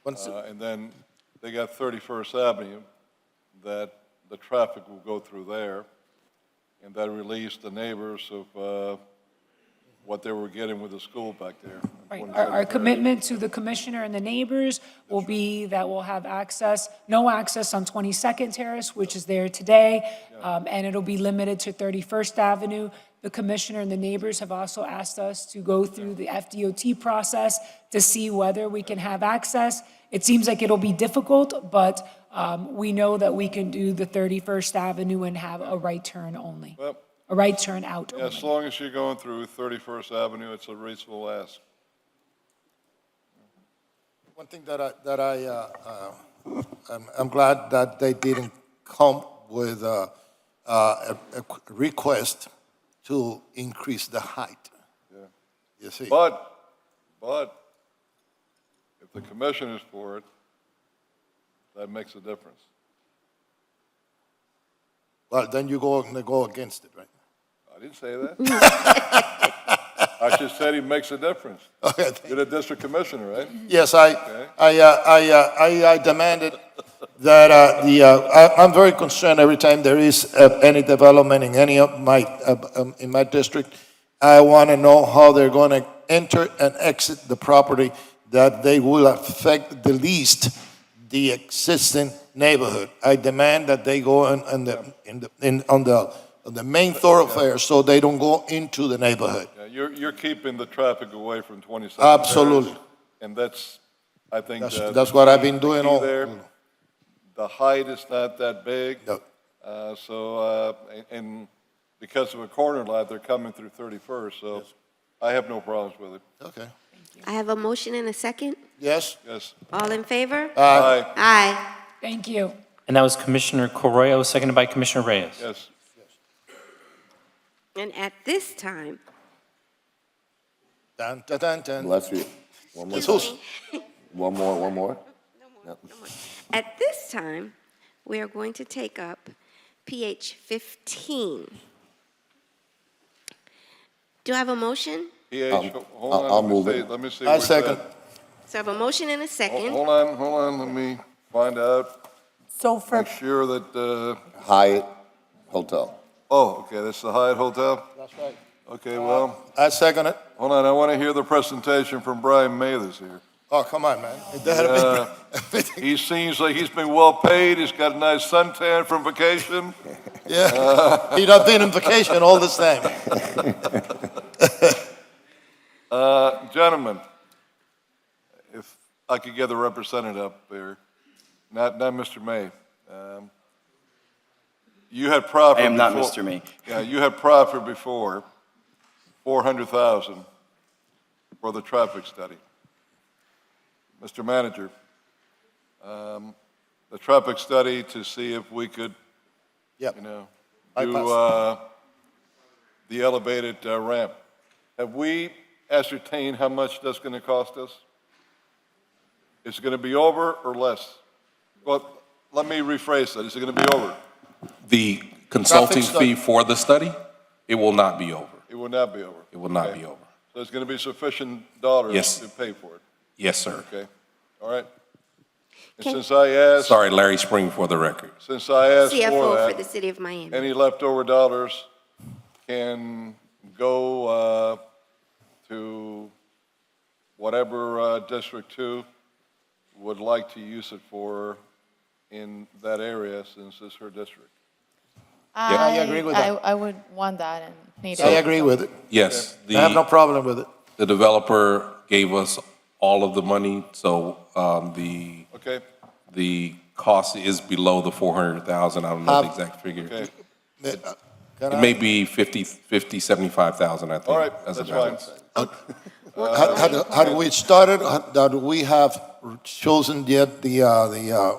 D: And then they got 31st Avenue, that the traffic will go through there, and that released the neighbors of what they were getting with the school back there.
R: Right. Our commitment to the commissioner and the neighbors will be that we'll have no access on 22nd Terrace, which is there today, and it'll be limited to 31st Avenue. The commissioner and the neighbors have also asked us to go through the FDOT process to see whether we can have access. It seems like it'll be difficult, but we know that we can do the 31st Avenue and have a right turn only,
D: Well,
R: a right turn out
D: yeah,
R: only.
D: as long as you're going through 31st Avenue, it's a reasonable ask.
C: One thing I'm glad that they didn't come with a request to increase the height.
D: Yeah.
C: You see?
D: But if the commission is for it, that makes a difference.
C: Well, then you go against it, right?
D: I didn't say that. I just said he makes a difference.
C: Okay.
D: You're the district commissioner, right?
C: Yes,
D: Okay.
C: I demanded that I'm very concerned every time there is any development in any of in my district. I want to know how they're going to enter and exit the property, that they will affect the least the existing neighborhood. I demand that they go on the main thoroughfare so they don't go into the neighborhood.
D: Yeah, you're keeping the traffic away from 27th.
C: Absolutely.
D: And that's, I think.
C: That's what I've been doing
D: the key there.
C: all.
D: The height is not that big.
C: No.
D: And because of a corner lot, they're coming through 31st, so I have no problems with it.
C: Okay.
F: I have a motion and a second.
C: Yes?
D: Yes.
F: All in favor?
D: Aye.
F: Aye.
R: Thank you.
H: And that was Commissioner Corroyo, seconded by Commissioner Reyes.
D: Yes.
F: And at this time,
C: Dun, dun, dun, dun.
A: Bless you. One more.
C: Jesus.
A: One more. No.
F: at this time, we are going to take up PH 15. Do I have a motion?
D: PH, hold on.
A: I'll
D: let me
A: move
D: see-
A: it.
D: Let me see.
C: I
D: where's that.
C: second.
F: So I have a motion and a second.
D: Hold on, let me find out,
L: So for,
D: make sure that,
A: Hyatt Hotel.
D: oh, okay, that's the Hyatt Hotel?
C: That's right.
D: Okay, well,
C: I second it.
D: hold on, I want to hear the presentation from Brian Mathers here.
C: Oh, come on, man. They had a big-
D: He seems like he's been well paid, he's got a nice suntan from vacation.
C: Yeah, he done been on vacation all this time.
D: Gentlemen, if I could get the representative up there, not Mr. May. You had proffered
O: I am not
D: before-
O: Mr. May.
D: Yeah, you had proffered before, 400,000 for the traffic study. Mr. Manager, the traffic study to see if we could,
C: Yep.
D: you know,
C: Bypass.
D: do the elevated ramp. Have we ascertained how much that's going to cost us? Is it going to be over or less? Well, let me rephrase that. Is it going to be over?
G: The consulting
D: study.
G: fee for the study, it will not be over.
D: It will not be over.
G: It will not
D: Okay.
G: be over.
D: So there's going to be sufficient dollars
G: Yes.
D: to pay for it.
G: Yes, sir.
D: Okay, all right. And
F: Okay.
D: since I asked,
G: Sorry, Larry Spring for the record.
D: since I asked for
F: CFO for
D: that,
F: the city of Miami.
D: any leftover dollars can go to whatever District 2 would like to use it for in that area, since it's her district.
C: I agree with that.
E: I would want that and need
C: I
E: it.
C: agree with it.
G: Yes,
C: I have no problem with it.
G: the developer gave us all of the money, so
D: Okay,
G: the cost is below the 400,000. I don't know the exact figure.
D: okay,
C: Can
G: It
C: I-
G: may be 50, 75,000, I think.
D: all right,
G: as a
D: that's fine.
G: balance.
C: Had we started, do we have chosen yet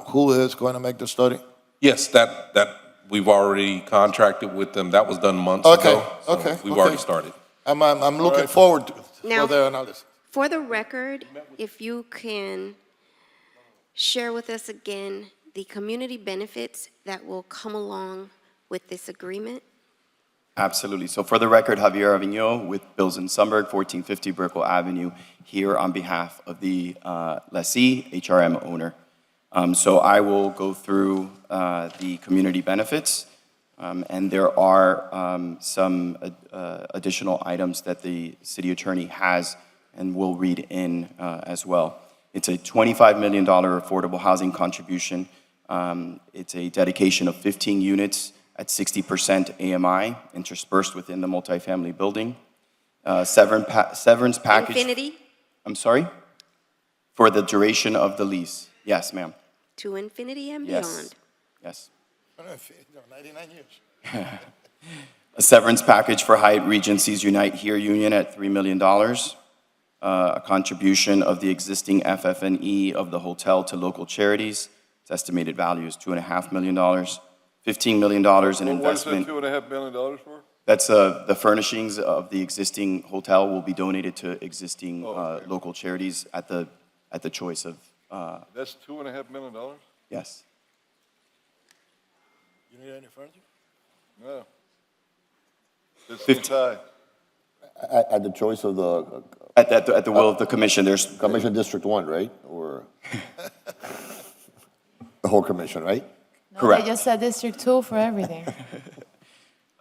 C: who is going to make the study?
G: Yes, that, we've already contracted with them. That was done months
C: Okay,
G: ago. so
C: okay,
G: We've
C: okay.
G: already started.
C: I'm looking forward to
F: Now-
C: for their analysis.
F: For the record, if you can share with us again the community benefits that will come along with this agreement?
O: Absolutely. So for the record, Javier Avignon with Bills in Sunburg, 1450 Brickell Avenue, here on behalf of the lessee, HRM owner. So I will go through the community benefits, and there are some additional items that the city attorney has and will read in as well. It's a $25 million affordable housing contribution. It's a dedication of 15 units at 60% AMI, interspersed within the multifamily building. Severance package.
F: Infinity
O: I'm sorry? For the duration of the lease. Yes, ma'am.
F: to infinity and
O: Yes.
F: beyond.
O: Yes.
C: 99 years.
O: A severance package for Hyatt Regency's Unite Here union at $3 million. A contribution of the existing FF&E of the hotel to local charities. Its estimated value is $2.5 million. $15 million in
D: What is that
O: investment.
D: $2.5 million for?
O: That's the furnishings of the existing hotel will be donated to existing
D: okay.
O: local charities at the choice of,
D: That's $2.5 million?
O: yes.
C: You need any furniture?
D: No. This seems high.
A: At the choice of the
O: At the will of the commission, there's,
A: Commission District 1, right? Or the whole commission, right?
E: No,
O: Correct.
E: They just said District 2 for everything.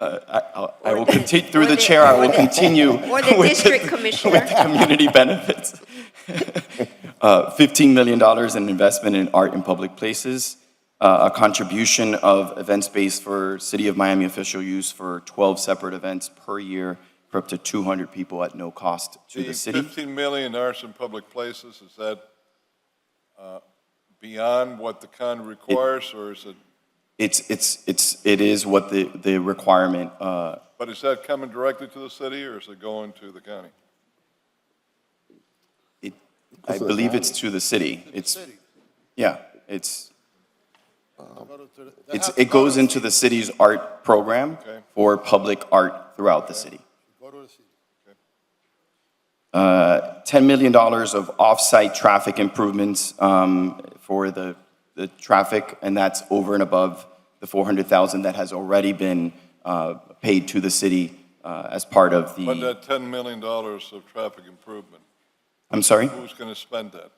O: I will continue, through the chair, I will continue.
F: Or the
O: with
F: district commissioner.
O: With the community benefits. $15 million in investment in art in public places. A contribution of event space for City of Miami official use for 12 separate events per year for up to 200 people at no cost to the city.
D: 15 million arts in public places, is that beyond what the county requires, or is it,
O: It is what the requirement,
D: but is that coming directly to the city, or is it going to the county?
O: I believe it's to the city. It's, yeah, it goes into the city's art program
D: Okay.
O: for public art throughout the city.
C: Go to the city.
O: $10 million of off-site traffic improvements for the traffic, and that's over and above the $400,000 that has already been paid to the city as part of
D: But
O: the,
D: that $10 million of traffic improvement,
O: I'm sorry?
D: who's going to spend that?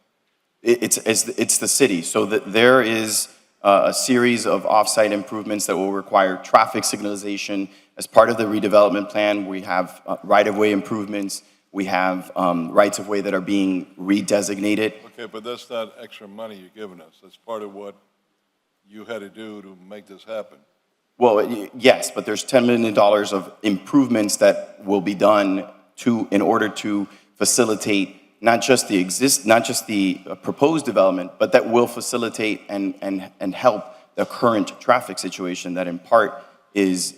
O: It's the city. So that there is a series of off-site improvements that will require traffic signalization. As part of the redevelopment plan, we have right-of-way improvements. We have rights-of-way that are being redesignated.
D: Okay, but that's not extra money you're giving us. That's part of what you had to do to make this happen.
O: Well, yes, but there's $10 million of improvements that will be done in order to facilitate not just the proposed development, but that will facilitate and help the current traffic situation that in part is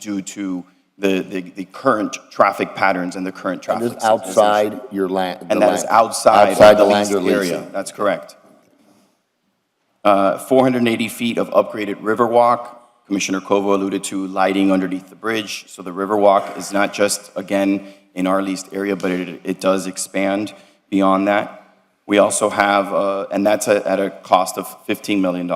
O: due to the current traffic patterns and the current traffic.
A: And this is outside your land.
O: And that is outside the
A: land you're
O: leased area.
A: leasing.
O: That's correct. 480 feet of upgraded Riverwalk. Commissioner Covo alluded to lighting underneath the bridge. So the Riverwalk is not just, again, in our leased area, but it does expand beyond that. We also have, and that's at a cost of $15 million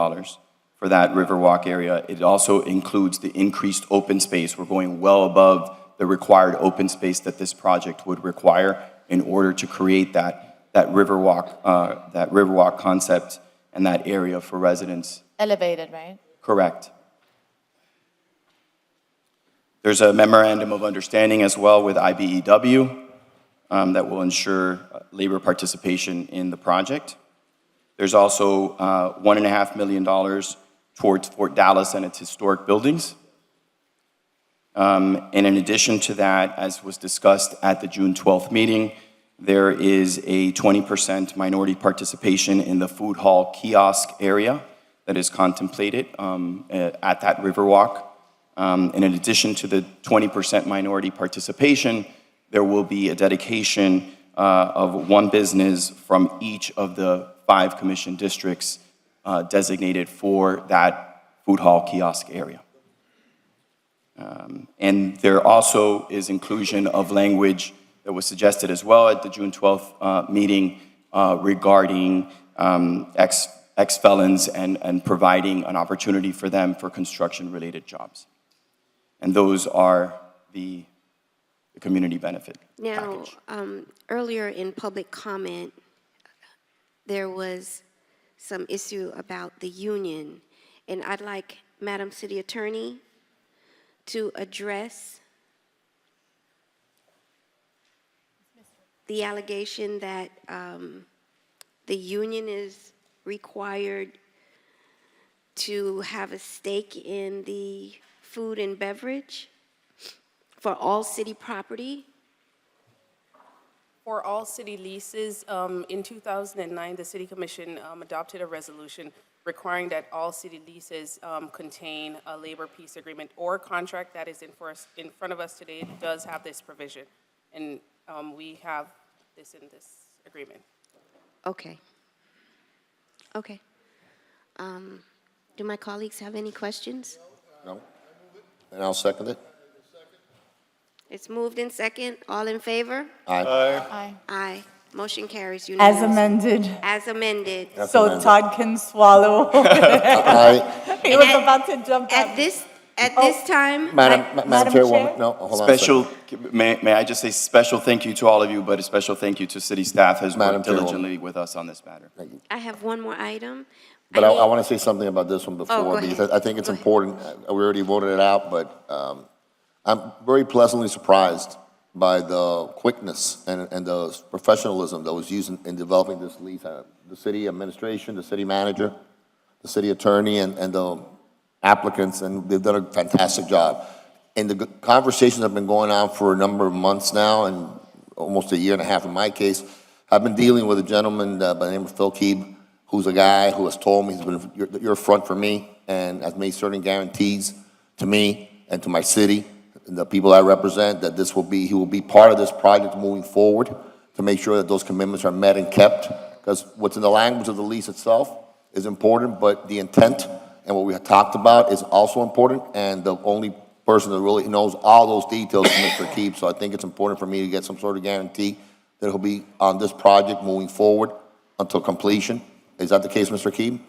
O: for that Riverwalk area. It also includes the increased open space. We're going well above the required open space that this project would require in order to create that Riverwalk concept and that area for residents.
E: Elevated, right?
O: Correct. There's a memorandum of understanding as well with IBEW that will ensure labor participation in the project. There's also $1.5 million towards Fort Dallas and its historic buildings. And in addition to that, as was discussed at the June 12th meeting, there is a 20% minority participation in the food hall kiosk area that is contemplated at that Riverwalk. And in addition to the 20% minority participation, there will be a dedication of one business from each of the 5 commission districts designated for that food hall kiosk area. And there also is inclusion of language that was suggested as well at the June 12th meeting regarding ex-felons and providing an opportunity for them for construction-related jobs. And those are the community benefit package.
F: Now, earlier in public comment, there was some issue about the union, and I'd like Madam City Attorney to address the allegation that the union is required to have a stake in the food and beverage for all city property?
S: For all city leases, in 2009, the City Commission adopted a resolution requiring that all city leases contain a labor peace agreement or contract that is in front of us today. It does have this provision, and we have this in this agreement.
F: Okay. Okay. Do my colleagues have any questions?
A: No? And I'll second it.
F: It's moved in second. All in favor?
A: Aye.
E: Aye.
F: Aye. Motion carries
L: As
F: unanimously.
L: amended.
F: As amended.
A: That's
L: So
A: amended.
L: Todd can swallow.
A: Aye.
L: He was about to jump
F: At
L: up.
F: this time,
A: Madam
L: Madam
A: Chairwoman,
L: Chair?
A: no, hold on a second.
O: May I just say special thank you to all of you, but a special thank you to city staff who's
A: Madam
O: worked
A: Chairwoman.
O: diligently with us on this matter.
F: I have one more item.
A: But I
F: need-
A: want to say something about this one
F: go
A: before, because
F: ahead.
A: I think it's
F: Go ahead.
A: important. We already voted it out, but I'm very pleasantly surprised by the quickness and the professionalism that was used in developing this lease. The city administration, the city manager, the city attorney, and the applicants, and they've done a fantastic job. And the conversations have been going on for a number of months now, and almost a year and a half in my case. I've been dealing with a gentleman by the name of Phil Keeb, who's a guy who has told me, you're a front for me, and has made certain guarantees to me and to my city, and the people I represent, that he will be part of this project moving forward to make sure that those commitments are met and kept. Because what's in the language of the lease itself is important, but the intent and what we have talked about is also important, and the only person that really knows all those details is Mr. Keeb. So I think it's important for me to get some sort of guarantee that he'll be on this project moving forward until completion. Is that the case, Mr. Keeb?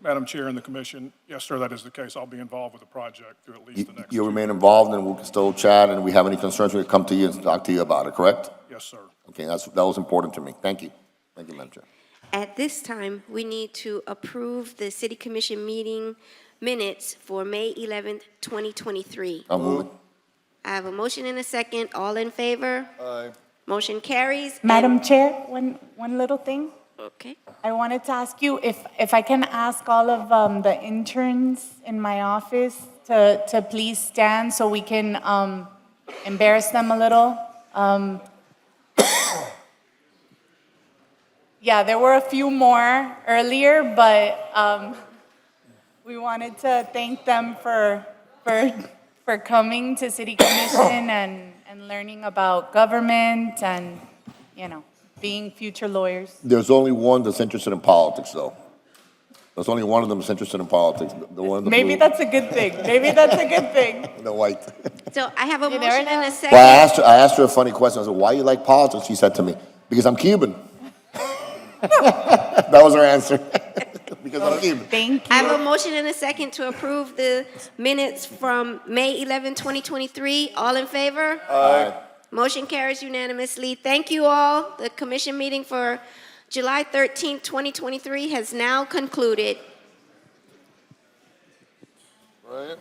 I: Madam Chair and the commission, yes, sir, that is the case. I'll be involved with the project through at least the next
A: You
I: 2
A: remain involved, and we can still chat, and if we have any concerns, we'll come to you and talk to you about it, correct?
I: Yes, sir.
A: Okay, that was important to me. Thank you. Thank you, Madam Chair.
F: At this time, we need to approve the city commission meeting minutes for May 11th, 2023.
A: I'll move it.
F: I have a motion and a second. All in favor?
D: Aye.
F: Motion carries.
L: Madam Chair, one little thing.
F: Okay.
L: I wanted to ask you if I can ask all of the interns in my office to please stand so we can embarrass them a little. Yeah, there were a few more earlier, but we wanted to thank them for coming to City Commission and learning about government and, being future lawyers.
A: There's only one that's interested in politics, though. There's only one of them that's interested in politics. The one in the
L: Maybe
A: blue,
L: that's a good thing. Maybe that's a good thing.
A: the white.
F: So I have a
L: You
F: motion
L: never
F: and a
L: know.
F: second.
A: Well, I asked her a funny question. I said, "Why you like politics?" She said to me, "Because I'm Cuban." That was her answer. Because I'm Cuban.
L: Thank
F: I have a
L: you.
F: motion and a second to approve the minutes from May 11, 2023. All in favor?
A: Aye.
F: Motion carries unanimously. Thank you all. The commission meeting for July 13, 2023 has now concluded.
D: Right?